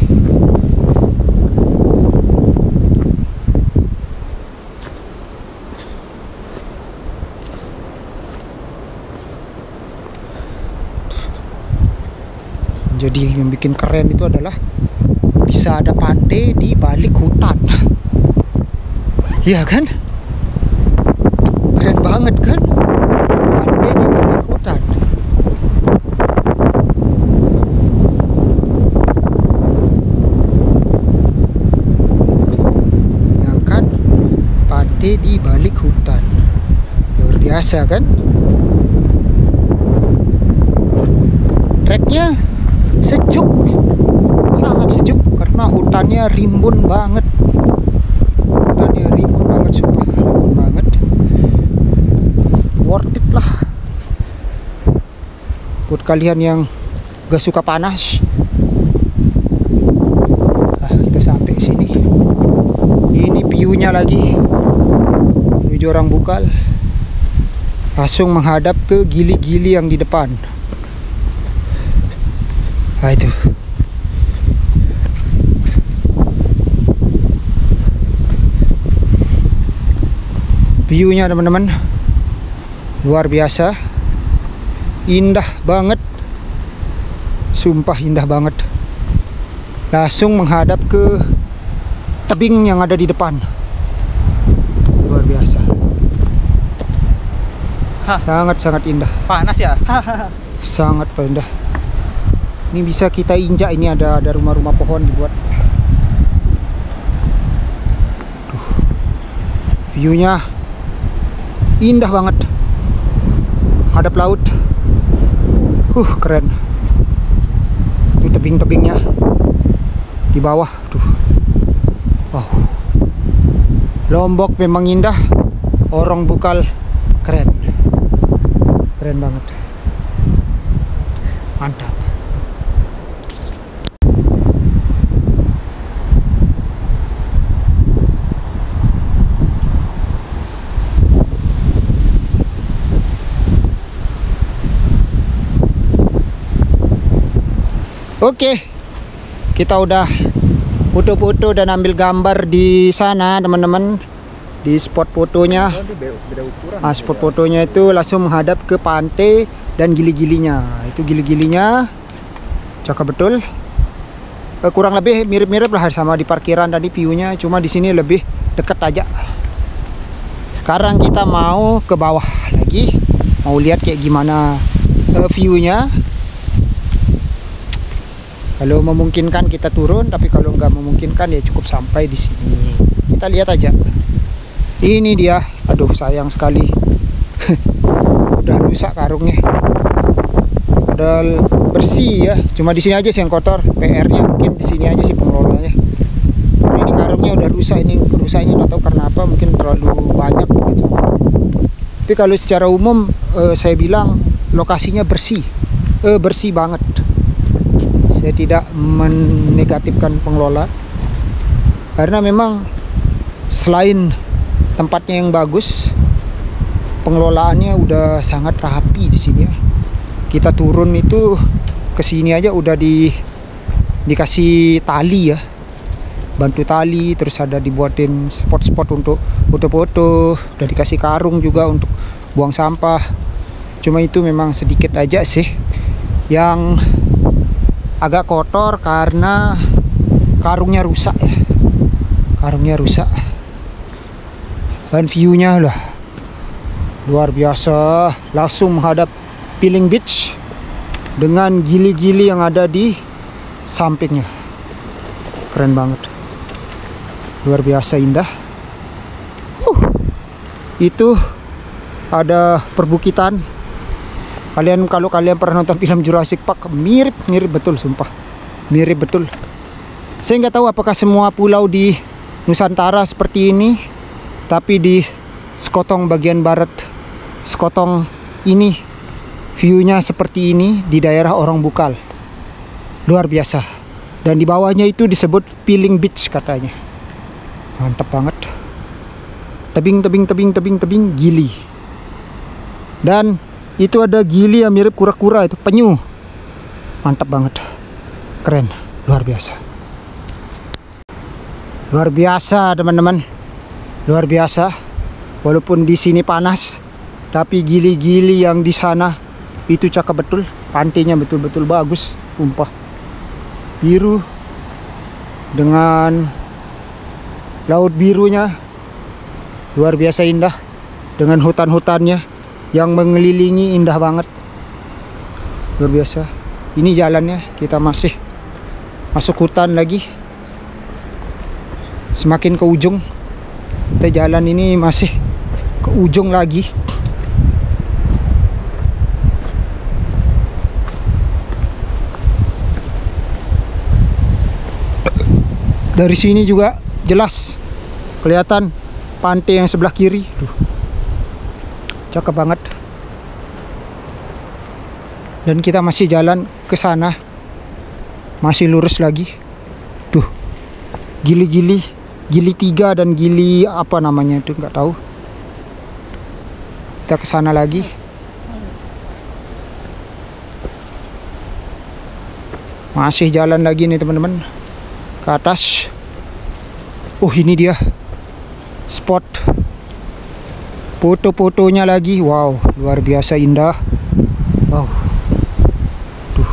Jadi yang bikin keren itu adalah bisa ada pantai di balik hutan. Iya kan? Keren banget kan? Pantai di balik hutan. Ya kan? Pantai di balik hutan. Luar biasa kan? Treknya sejuk, sangat sejuk karena hutannya rimbun banget. Hutannya rimbun banget, sumpah rimbun banget. Worth it lah buat kalian yang gak suka panas. Kita sampai sini. Ini view-nya lagi menuju Orang Bukal, langsung menghadap ke gili-gili yang di depan. Nah, itu view-nya teman-teman, luar biasa, indah banget, sumpah indah banget. Langsung menghadap ke tebing yang ada di depan, luar biasa. Sangat-sangat indah. Panas ya? Sangat indah. Ini bisa kita injak, ini ada rumah-rumah pohon dibuat. Tuh. View-nya indah banget. Hadap laut. Keren. Itu tebing-tebingnya di bawah tuh. Wow. Lombok memang indah. Orang Bukal keren. Keren banget. Mantap. Oke, kita udah foto-foto dan ambil gambar di sana teman-teman, di spot fotonya. Spot fotonya itu langsung menghadap ke pantai dan gili-gilinya. Itu gili-gilinya, cakep betul. Kurang lebih mirip-mirip lah sama di parkiran tadi view-nya, cuma di sini lebih dekat aja. Sekarang kita mau ke bawah lagi, mau lihat kayak gimana view-nya. Kalau memungkinkan kita turun, tapi kalau nggak memungkinkan ya cukup sampai di sini. Kita lihat aja. Ini dia. Aduh, sayang sekali. Udah rusak karungnya. Padahal bersih ya. Cuma di sini aja sih yang kotor. PR-nya mungkin di sini aja sih pengelolanya. Karena ini karungnya udah rusak. Ini rusaknya nggak tahu karena apa. Mungkin terlalu banyak. Tapi kalau secara umum saya bilang lokasinya bersih. Bersih banget. Saya tidak menegatifkan pengelola, karena memang selain tempatnya yang bagus, pengelolaannya udah sangat rapi di sini ya. Kita turun itu ke sini aja udah dikasih tali ya, bantu tali, terus ada dibuatin spot-spot untuk foto-foto, udah dikasih karung juga untuk buang sampah. Cuma itu memang sedikit aja sih yang agak kotor karena karungnya rusak ya. Karungnya rusak. Dan view-nya lah luar biasa, langsung menghadap Piling Beach dengan gili-gili yang ada di sampingnya. Keren banget. Luar biasa indah. Itu ada perbukitan. Kalau kalian pernah nonton film Jurassic Park, mirip betul, sumpah mirip betul. Saya nggak tahu apakah semua pulau di Nusantara seperti ini, tapi di sekotong bagian barat sekotong ini view-nya seperti ini di daerah Orang Bukal. Luar biasa. Dan di bawahnya itu disebut Piling Beach katanya. Mantap banget. Tebing gili. Dan itu ada gili yang mirip kura-kura, itu penyu. Mantap banget. Keren, luar biasa. Luar biasa teman-teman. Luar biasa. Walaupun di sini panas, tapi gili-gili yang di sana itu cakep betul. Pantainya betul-betul bagus, sumpah. Biru dengan laut birunya luar biasa indah, dengan hutan-hutannya yang mengelilingi indah banget, luar biasa. Ini jalannya, kita masih masuk hutan lagi, semakin ke ujung. Kita jalan ini masih ke ujung lagi. Dari sini juga jelas kelihatan pantai yang sebelah kiri. Duh, cakep banget. Dan kita masih jalan ke sana, masih lurus lagi. Duh, gili-gili, gili 3 dan gili apa namanya itu nggak tahu. Kita ke sana lagi. Masih jalan lagi nih teman-teman, ke atas. Oh, ini dia spot foto-fotonya lagi. Wow, luar biasa indah. Wow, tuh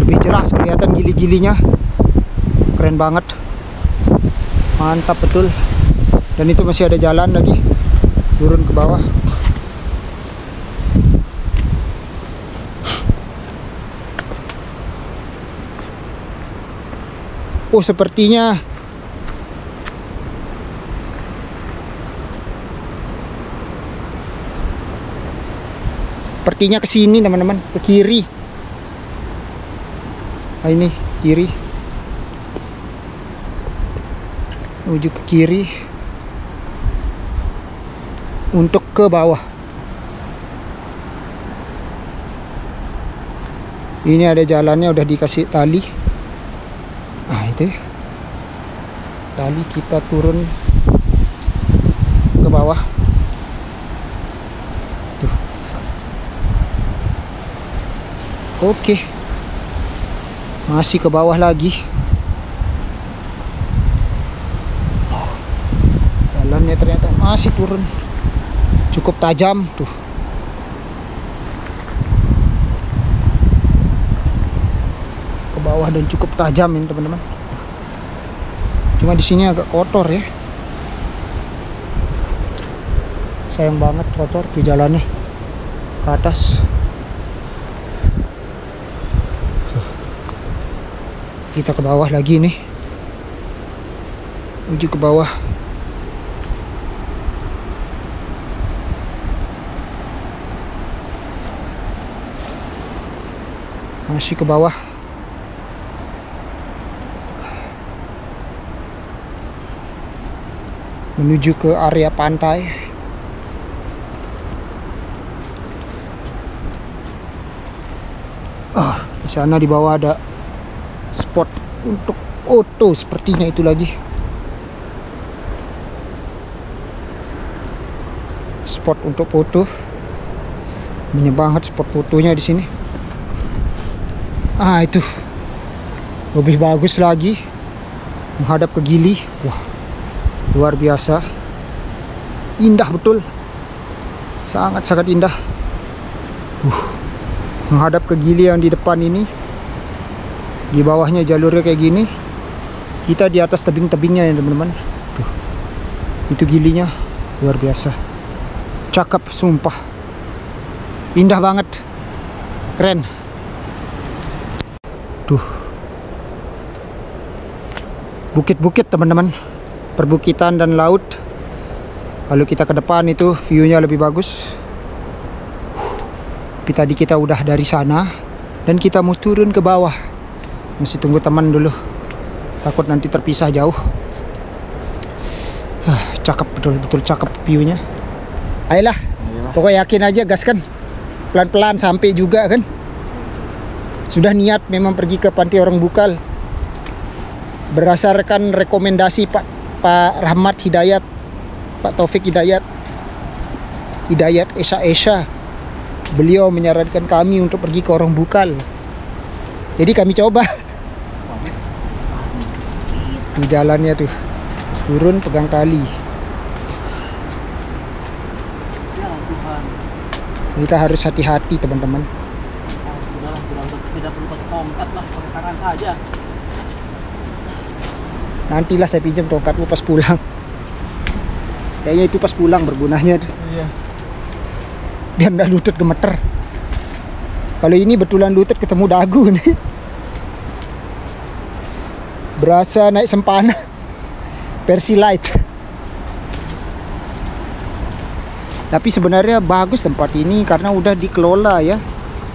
lebih jelas kelihatan gili-gilinya, keren banget, mantap betul. Dan itu masih ada jalan lagi turun ke bawah. Oh, sepertinya ke sini teman-teman, ke kiri. Nah, ini kiri, menuju ke kiri untuk ke bawah. Ini ada jalannya, udah dikasih tali. Nah, itu tali, kita turun ke bawah. Tuh. Oke. Masih ke bawah lagi. Oh, jalannya ternyata masih turun, cukup tajam tuh. Ke bawah dan cukup tajam ini teman-teman. Cuma di sini agak kotor ya. Sayang banget kotor tuh jalannya ke atas. Kita ke bawah lagi nih, menuju ke bawah. Masih ke bawah. Menuju ke area pantai. Di sana di bawah ada spot untuk foto, sepertinya itu lagi. Spot untuk foto. Banyak banget spot fotonya di sini. Itu lebih bagus lagi, menghadap ke gili. Wah, luar biasa, indah betul, sangat-sangat indah. Menghadap ke gili yang di depan ini, di bawahnya jalurnya kayak gini, kita di atas tebing-tebingnya ya teman-teman. Tuh, itu gilinya luar biasa, cakep sumpah, indah banget, keren. Tuh, bukit-bukit teman-teman, perbukitan dan laut. Kalau kita ke depan itu view-nya lebih bagus. Tapi tadi kita udah dari sana dan kita mau turun ke bawah. Masih tunggu teman dulu, takut nanti terpisah jauh. Cakep, betul-betul cakep view-nya. Ayolah, pokoknya yakin aja, gas kan, pelan-pelan sampai juga kan. Sudah niat memang pergi ke Pantai Orang Bukal, berdasarkan rekomendasi Pak Rahmat Hidayat, Pak Taufik Hidayat Esa, beliau menyarankan kami untuk pergi ke Orang Bukal. Jadi kami coba. Di jalannya tuh, turun pegang tali. Ya Tuhan. Kita harus hati-hati teman-teman. Sudah tidak perlu pakai tongkat lah, pakai tangan saja. Nantilah saya pinjam tongkatmu pas pulang. Kayaknya itu pas pulang bergunanya tuh. Iya. Biar nggak lutut gemeter. Kalau ini betulan lutut ketemu dagu nih. Berasa naik sempana. Versi light. Tapi sebenarnya bagus tempat ini karena udah dikelola ya.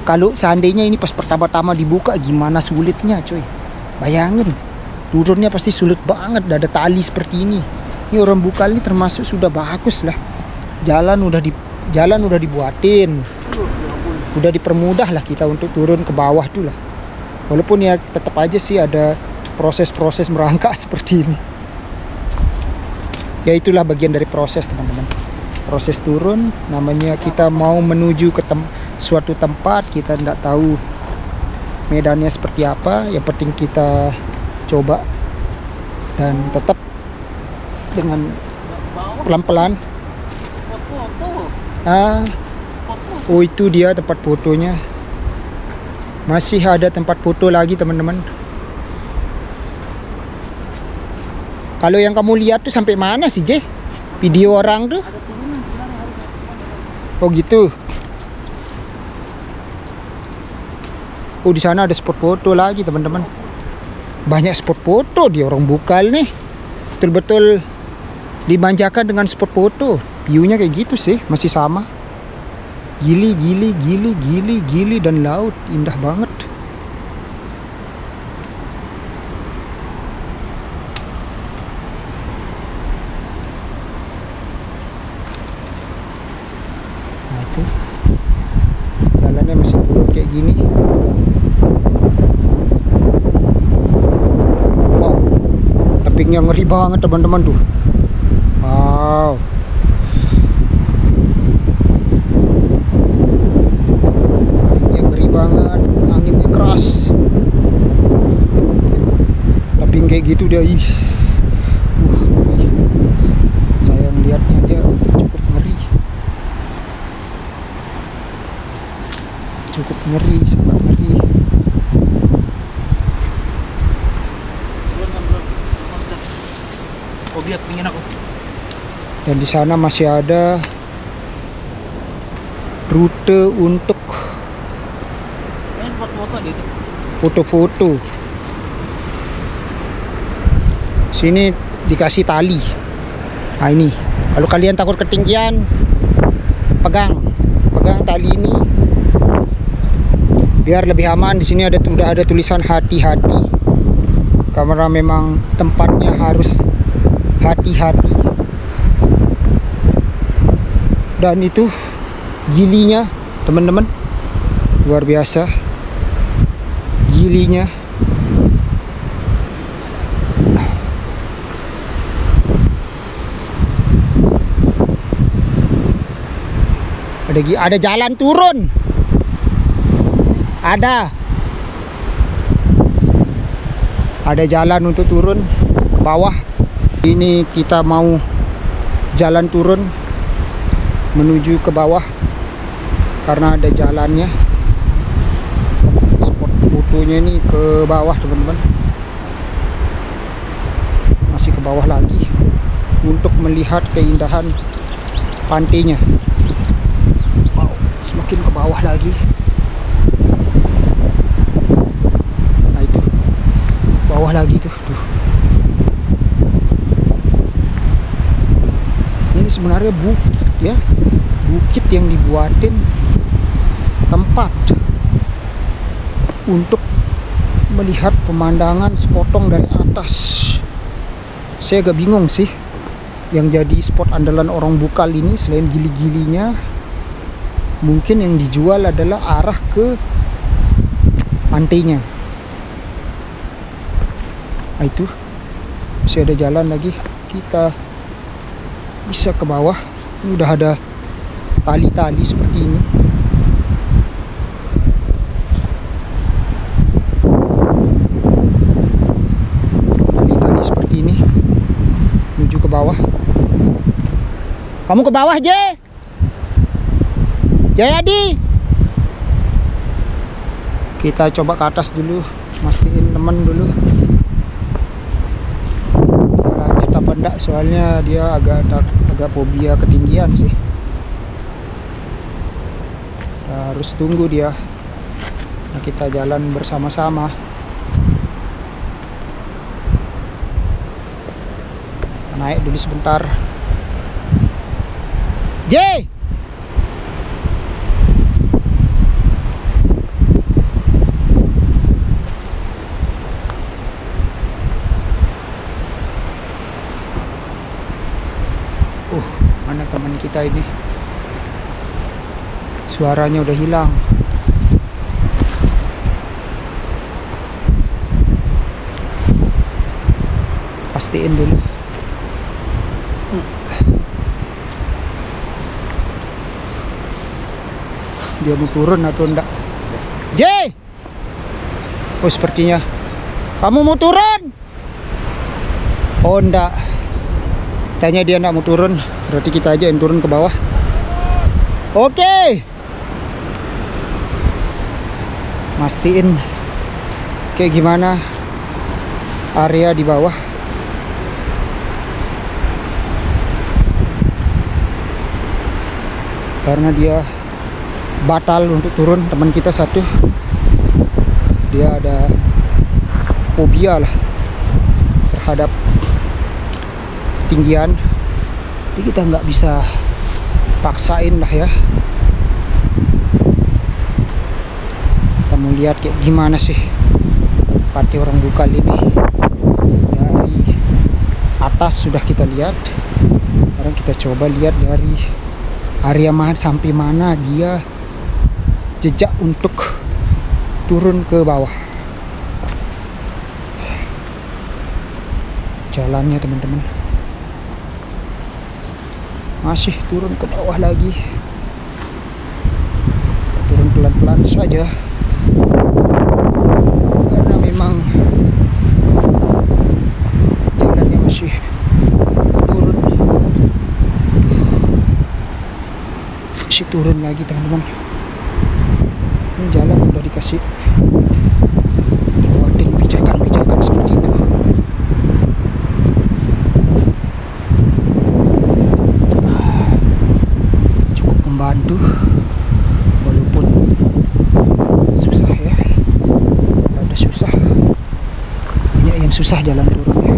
Kalau seandainya ini pas pertama-tama dibuka gimana sulitnya coy. Bayangin. Turunnya pasti sulit banget, ada tali seperti ini. Ini Orang Bukal ini termasuk sudah bagus lah. Jalan udah dibuatin. Udah dipermudah lah kita untuk turun ke bawah tuh lah. Walaupun ya tetap aja sih ada proses-proses merangkak seperti ini. Ya itulah bagian dari proses teman-teman. Proses turun, namanya kita mau menuju ke suatu tempat, kita tidak tahu medannya seperti apa. Yang penting kita coba dan tetap dengan pelan-pelan. Oh itu dia tempat fotonya. Masih ada tempat foto lagi teman-teman. Kalau yang kamu lihat tuh sampai mana sih J? Video orang tuh? Oh gitu. Oh di sana ada spot foto lagi teman-teman. Banyak spot foto di Orang Bukal nih. Betul-betul dimanjakan dengan spot foto. View-nya kayak gitu sih, masih sama. Gili dan laut, indah banget. Nah itu jalannya masih turun kayak gini. Wow, tebingnya ngeri banget teman-teman tuh. Wow. Banget, anginnya keras. Tebing kayak gitu dia, ngeri. Saya ngeliatnya aja cukup ngeri. Sangat ngeri. Oh biar pingin aku. Dan di sana masih ada rute untuk Foto gitu. foto-foto. Sini dikasih tali. Nah ini, kalau kalian takut ketinggian, pegang tali ini biar lebih aman. Di sini udah ada tulisan hati-hati. Karena memang tempatnya harus hati-hati. Dan itu gilinya, teman-teman, luar biasa. Gilinya ada jalan turun, ada jalan untuk turun ke bawah. Ini kita mau jalan turun menuju ke bawah karena ada jalannya. Fotonya ini ke bawah teman-teman, masih ke bawah lagi untuk melihat keindahan pantainya. Wow, semakin ke bawah lagi. Nah itu bawah lagi tuh. Ini sebenarnya bukit ya, bukit yang dibuatin tempat untuk melihat pemandangan sepotong dari atas. Saya agak bingung sih yang jadi spot andalan Orang Bukal ini selain gili-gilinya. Mungkin yang dijual adalah arah ke pantainya. Nah itu Masih ada jalan lagi, kita bisa ke bawah. Ini udah ada tali-tali seperti ini. Tali-tali seperti ini menuju ke bawah. Kamu ke bawah, Jayadi. Kita coba ke atas dulu, mastiin temen dulu dia lanjut apa enggak, soalnya dia agak fobia ketinggian sih. Harus tunggu dia. Nah, kita jalan bersama-sama. Naik dulu sebentar. J. Mana teman kita ini? Suaranya udah hilang. Pastiin dulu. Dia mau turun atau enggak? J. Oh, sepertinya kamu mau turun. Oh, enggak. Tanya dia enggak mau turun, berarti kita aja yang turun ke bawah. Oke. Mastiin kayak gimana area di bawah. Karena dia batal untuk turun, teman kita satu. Dia ada fobia lah terhadap ketinggian. Jadi kita nggak bisa paksain lah ya. Kita mau lihat kayak gimana sih pantai Orang Bukal ini. Dari atas sudah kita lihat, sekarang kita coba lihat dari area mana sampai mana dia jejak untuk turun ke bawah. Jalannya teman-teman masih turun ke bawah lagi. Kita turun pelan-pelan saja karena memang jalannya masih turun. Masih turun lagi teman-teman. Ini jalan udah dikasih dibuatin pijakan-pijakan seperti itu. Cukup membantu walaupun susah ya. Ada susah, banyak yang susah jalan turunnya.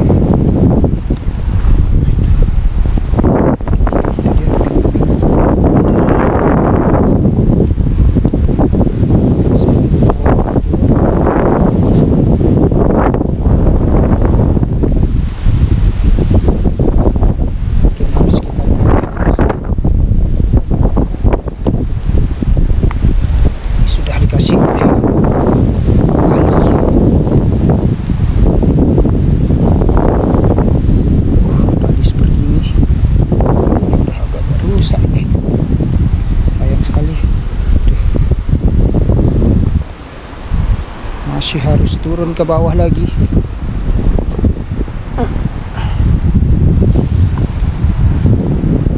Masih harus turun ke bawah lagi.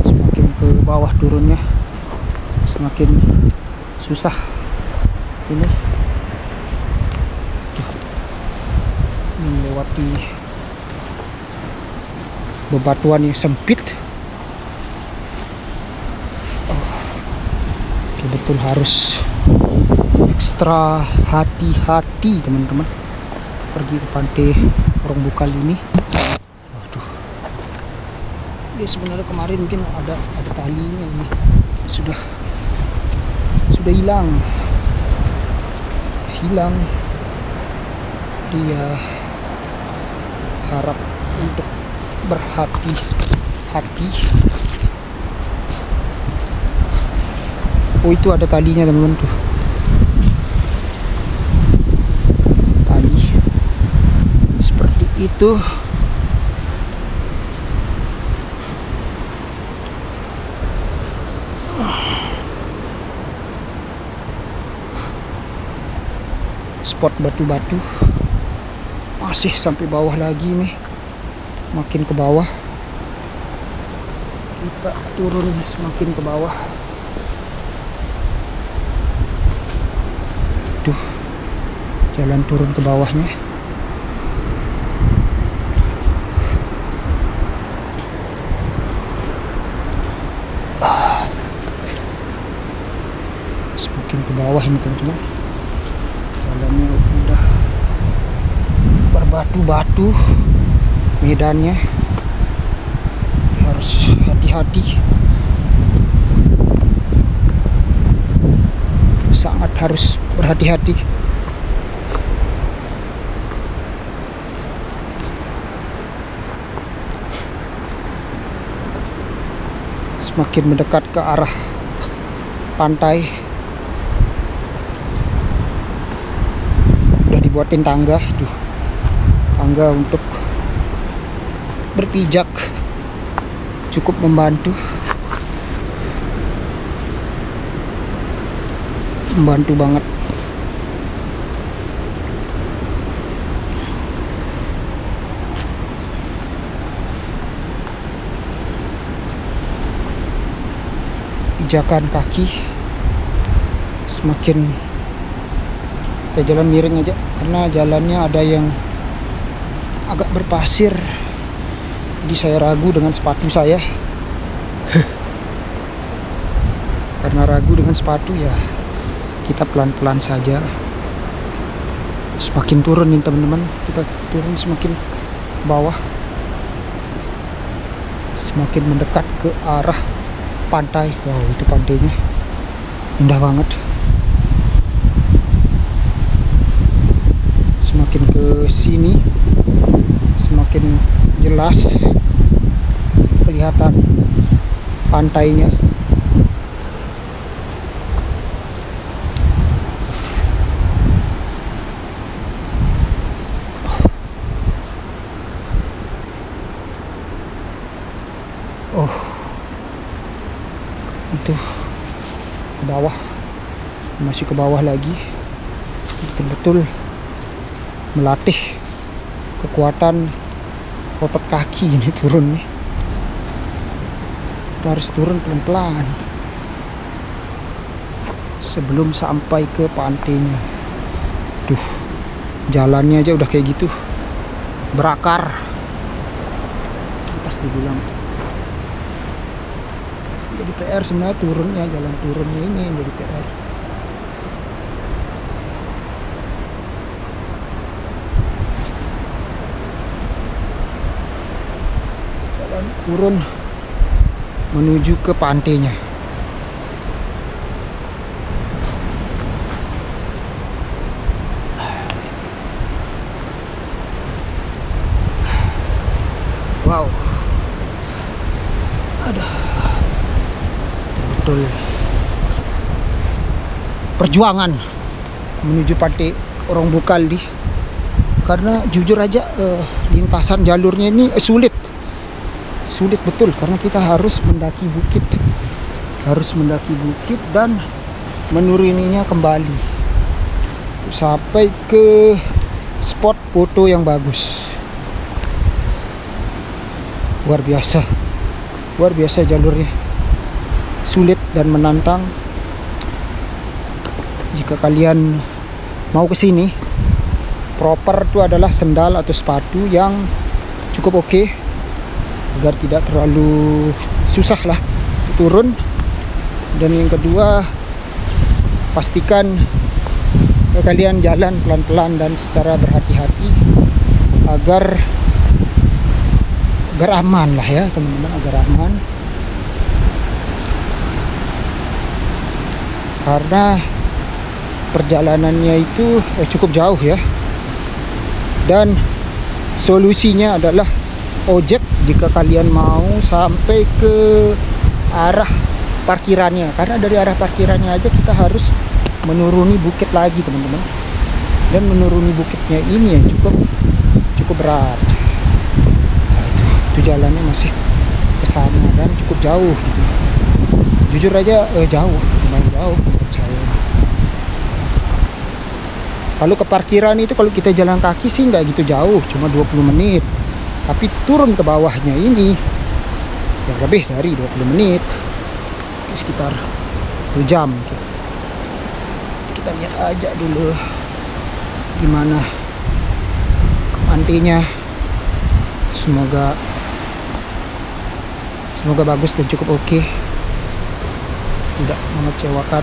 Semakin ke bawah turunnya semakin susah ini. Melewati bebatuan yang sempit. Betul-betul harus ekstra hati-hati teman-teman pergi ke pantai Orang Bukal ini. Waduh, dia sebenarnya kemarin mungkin ada talinya ini, sudah hilang. Dia harap untuk berhati-hati. Oh, itu ada talinya teman-teman tuh. Itu spot batu-batu. Masih sampai bawah lagi nih, makin ke bawah. Kita turun semakin ke bawah. Tuh, jalan turun ke bawahnya. Semakin ke bawah ini teman-teman. Jalannya udah berbatu-batu, medannya harus hati-hati, sangat harus berhati-hati. Semakin mendekat ke arah pantai, udah dibuatin tangga, tangga untuk berpijak, cukup membantu banget. Pijakan kaki semakin, kita jalan miring aja karena jalannya ada yang agak berpasir. Jadi saya ragu dengan sepatu saya. Karena ragu dengan sepatu ya, kita pelan-pelan saja. Semakin turun nih teman-teman, kita turun semakin bawah, semakin mendekat ke arah pantai. Wow, itu pantainya indah banget. Semakin ke sini semakin jelas kelihatan pantainya. Oh, itu ke bawah, masih ke bawah lagi. Betul-betul melatih kekuatan otot kaki ini turun nih. Kita harus turun pelan-pelan sebelum sampai ke pantainya. Duh, jalannya aja udah kayak gitu, berakar. Pas dibilang jadi PR sebenarnya turunnya, jalan turunnya ini yang jadi PR. Jalan turun menuju ke pantainya. Wow, aduh, betul perjuangan menuju pantai Orang Bukal nih. Karena jujur aja lintasan jalurnya ini sulit betul, karena kita harus mendaki bukit, dan menuruninya kembali sampai ke spot foto yang bagus. Luar biasa jalurnya, sulit dan menantang. Jika kalian mau ke sini, proper itu adalah sendal atau sepatu yang cukup oke, agar tidak terlalu susah lah turun. Dan yang kedua, pastikan kalian jalan pelan-pelan dan secara berhati-hati agar aman lah ya teman-teman, agar aman. Karena perjalanannya itu cukup jauh ya, dan solusinya adalah ojek jika kalian mau sampai ke arah parkirannya. Karena dari arah parkirannya aja kita harus menuruni bukit lagi teman-teman, dan menuruni bukitnya ini yang cukup berat. Itu jalannya masih ke sana dan cukup jauh gitu. Jujur aja jauh, lumayan jauh menurut saya. Kalau ke parkiran itu kalau kita jalan kaki sih nggak gitu jauh, cuma 20 menit. Tapi turun ke bawahnya ini ya lebih dari 20 menit, sekitar 2 jam. Kita lihat aja dulu gimana pantainya. Semoga bagus dan cukup oke, tidak mengecewakan.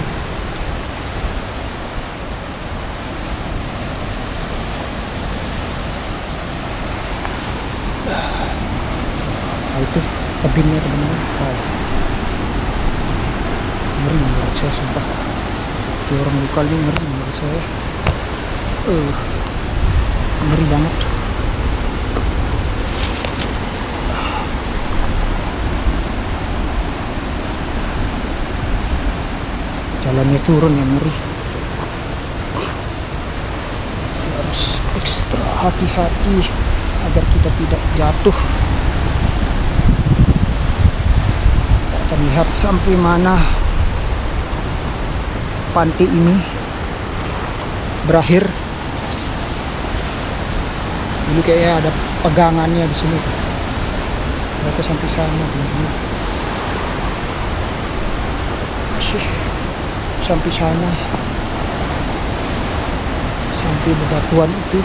Nah, itu tebingnya teman-teman. Wow, ngeri menurut saya, sumpah. Di orang lokal ini ngeri menurut saya. Ngeri banget. Jalannya turun yang ngeri. Harus ekstra hati-hati agar kita tidak jatuh. Kita akan lihat sampai mana pantai ini berakhir. Ini kayaknya ada pegangannya di sini tuh. Ternyata sampai sana teman-teman. Sampai sana, sampai bebatuan itu.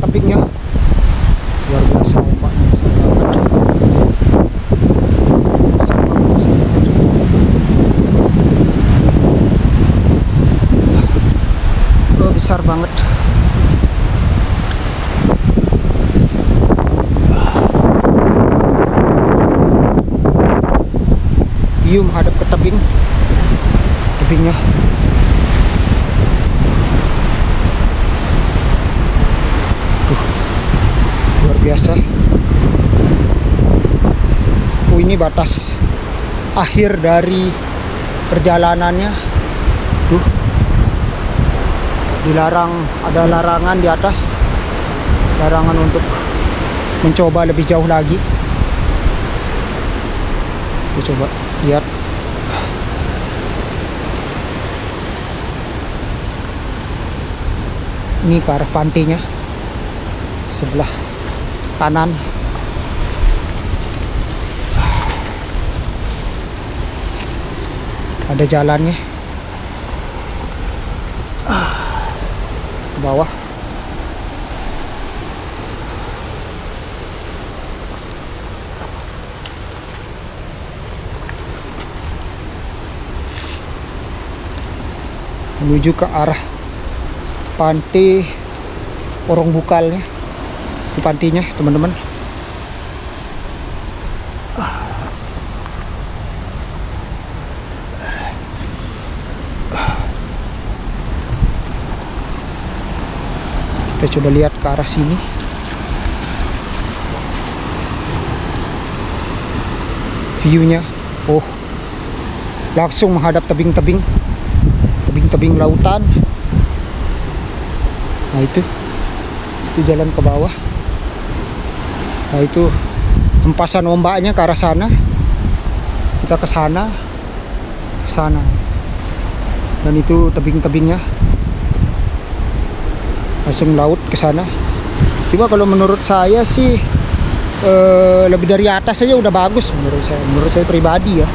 Tebingnya luar biasa, ombaknya besar banget. Besar banget. Besar banget. View menghadap ke tebingnya. Luar biasa. Oh, ini batas akhir dari perjalanannya. Dilarang, ada larangan di atas, larangan untuk mencoba lebih jauh lagi. Kita coba lihat. Ini ke arah pantainya, sebelah kanan. Ada jalannya ke bawah. Menuju ke arah pantai Orang Bukalnya, di pantainya teman-teman. Kita coba lihat ke arah sini. View-nya, oh, langsung menghadap tebing-tebing lautan. Nah itu jalan ke bawah. Nah itu hempasan ombaknya ke arah sana. Kita ke sana, dan itu tebing-tebingnya langsung laut ke sana. Cuma kalau menurut saya sih lebih dari atas saja udah bagus menurut saya pribadi ya,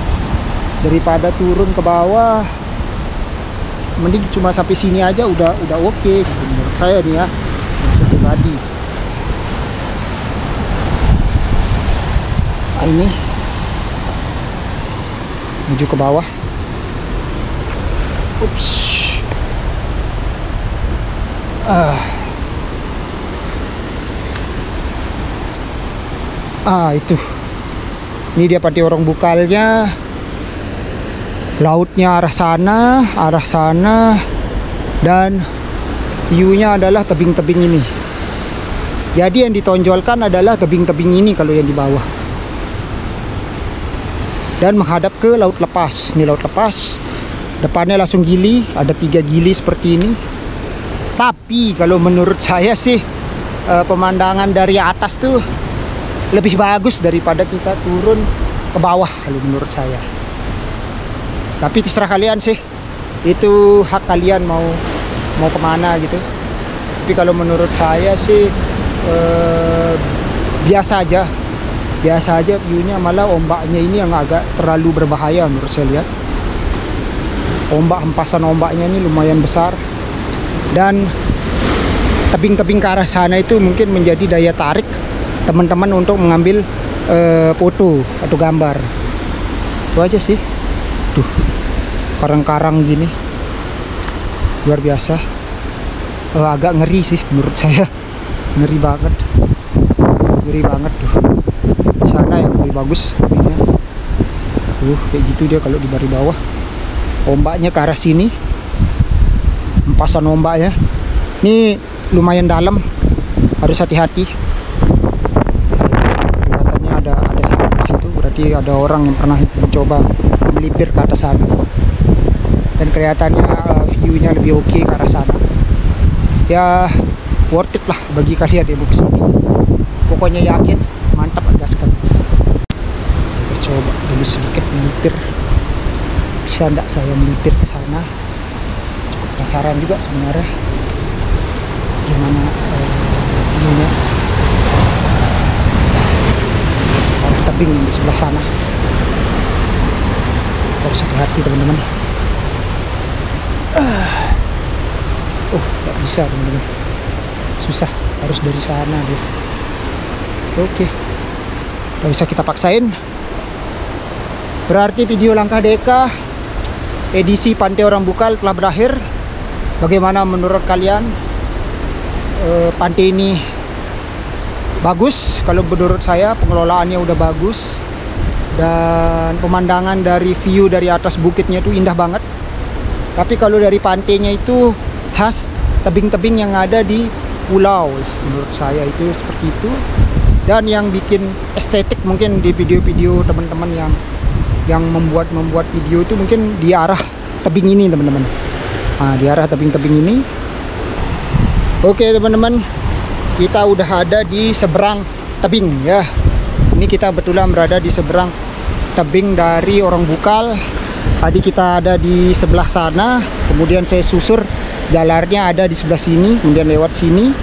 daripada turun ke bawah. Mending cuma sampai sini aja udah oke menurut saya nih ya, menurut pribadi. Nah, ini menuju ke bawah. Ups. Itu. Ini dia pantai Orang Bukalnya. Lautnya arah sana, dan view-nya adalah tebing-tebing ini. Jadi yang ditonjolkan adalah tebing-tebing ini kalau yang di bawah. Dan menghadap ke laut lepas. Ini laut lepas. Depannya langsung gili, ada 3 gili seperti ini. Tapi kalau menurut saya sih pemandangan dari atas tuh lebih bagus daripada kita turun ke bawah kalau menurut saya. Tapi terserah kalian sih, itu hak kalian mau kemana gitu. Tapi kalau menurut saya sih biasa aja viewnya, malah ombaknya ini yang agak terlalu berbahaya menurut saya lihat. Hempasan ombaknya ini lumayan besar, dan tebing-tebing ke arah sana itu mungkin menjadi daya tarik teman-teman untuk mengambil foto atau gambar. Itu aja sih. Tuh, karang-karang gini luar biasa. Agak ngeri sih menurut saya, ngeri banget tuh. Di sana yang lebih bagus tebingnya. Kayak gitu dia kalau di bari bawah. Ombaknya ke arah sini, hempasan ombaknya ini lumayan dalam, harus hati-hati. Kelihatannya ada sampah, itu berarti ada orang yang pernah mencoba melipir ke atas sana, dan kelihatannya viewnya lebih oke ke arah sana. Ya worth it lah bagi kalian yang mau kesini. Pokoknya yakin, mantap, gaskan. Kita coba dulu sedikit melipir. Bisa enggak saya melipir ke sana? Cukup penasaran juga sebenarnya gimana viewnya. Tebing di sebelah sana. Harus hati-hati teman-teman. Nggak bisa teman-teman, susah, harus dari sana deh. Oke, nggak bisa kita paksain. Berarti video Langkah Deka edisi Pantai Orang Bukal telah berakhir. Bagaimana menurut kalian? Pantai ini bagus. Kalau menurut saya pengelolaannya udah bagus, dan pemandangan dari view dari atas bukitnya itu indah banget. Tapi kalau dari pantainya itu khas tebing-tebing yang ada di pulau, menurut saya itu seperti itu. Dan yang bikin estetik mungkin di video-video teman-teman yang membuat video itu mungkin di arah tebing ini teman-teman. Nah, di arah tebing-tebing ini. Oke teman-teman, kita udah ada di seberang tebing ya. Ini kita betulan berada di seberang tebing dari Orang Bukal. Tadi kita ada di sebelah sana, kemudian saya susur jalarnya ada di sebelah sini, kemudian lewat sini.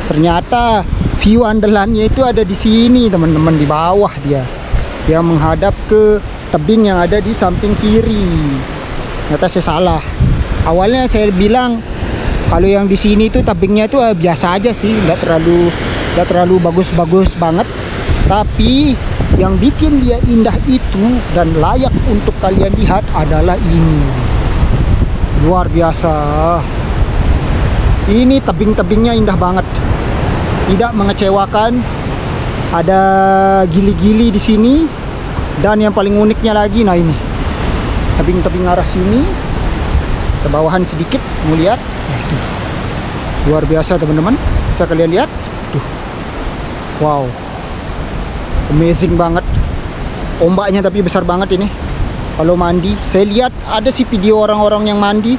Ternyata view andalannya itu ada di sini teman-teman, di bawah dia menghadap ke tebing yang ada di samping kiri. Ternyata saya salah. Awalnya saya bilang kalau yang di sini itu tebingnya itu biasa aja sih, nggak terlalu bagus-bagus banget. Tapi yang bikin dia indah itu dan layak untuk kalian lihat adalah ini. Luar biasa. Ini tebing-tebingnya indah banget, tidak mengecewakan. Ada gili-gili di sini, dan yang paling uniknya lagi, nah ini tebing-tebing arah sini, ke bawahan sedikit, mau lihat. Nah, itu luar biasa teman-teman, bisa kalian lihat tuh. Wow, amazing banget. Ombaknya tapi besar banget ini. Kalau mandi, saya lihat ada sih video orang-orang yang mandi.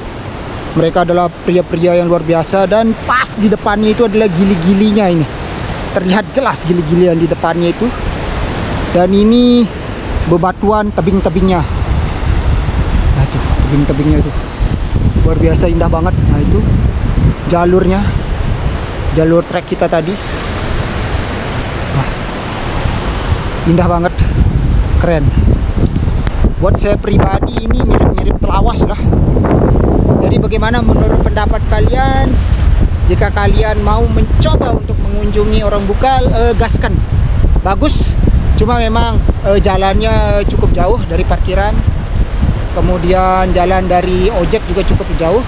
Mereka adalah pria-pria yang luar biasa, dan pas di depannya itu adalah gili-gilinya ini. Terlihat jelas gili-gili yang di depannya itu. Dan ini bebatuan tebing-tebingnya. Nah itu tebing-tebingnya itu luar biasa indah banget. Nah itu jalurnya, jalur trek kita tadi. Nah, indah banget, keren. Buat saya pribadi ini mirip-mirip Telawas lah. Jadi bagaimana menurut pendapat kalian? Jika kalian mau mencoba untuk mengunjungi Orang Bukal, gaskan. Bagus. Cuma memang jalannya cukup jauh dari parkiran. Kemudian jalan dari ojek juga cukup jauh.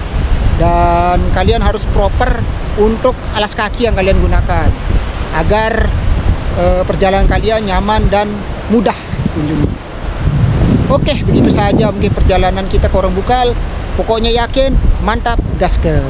Dan kalian harus proper untuk alas kaki yang kalian gunakan, agar perjalanan kalian nyaman dan mudah kunjungi. Oke, begitu saja mungkin perjalanan kita ke Orang Bukal. Pokoknya yakin, mantap, gaskan.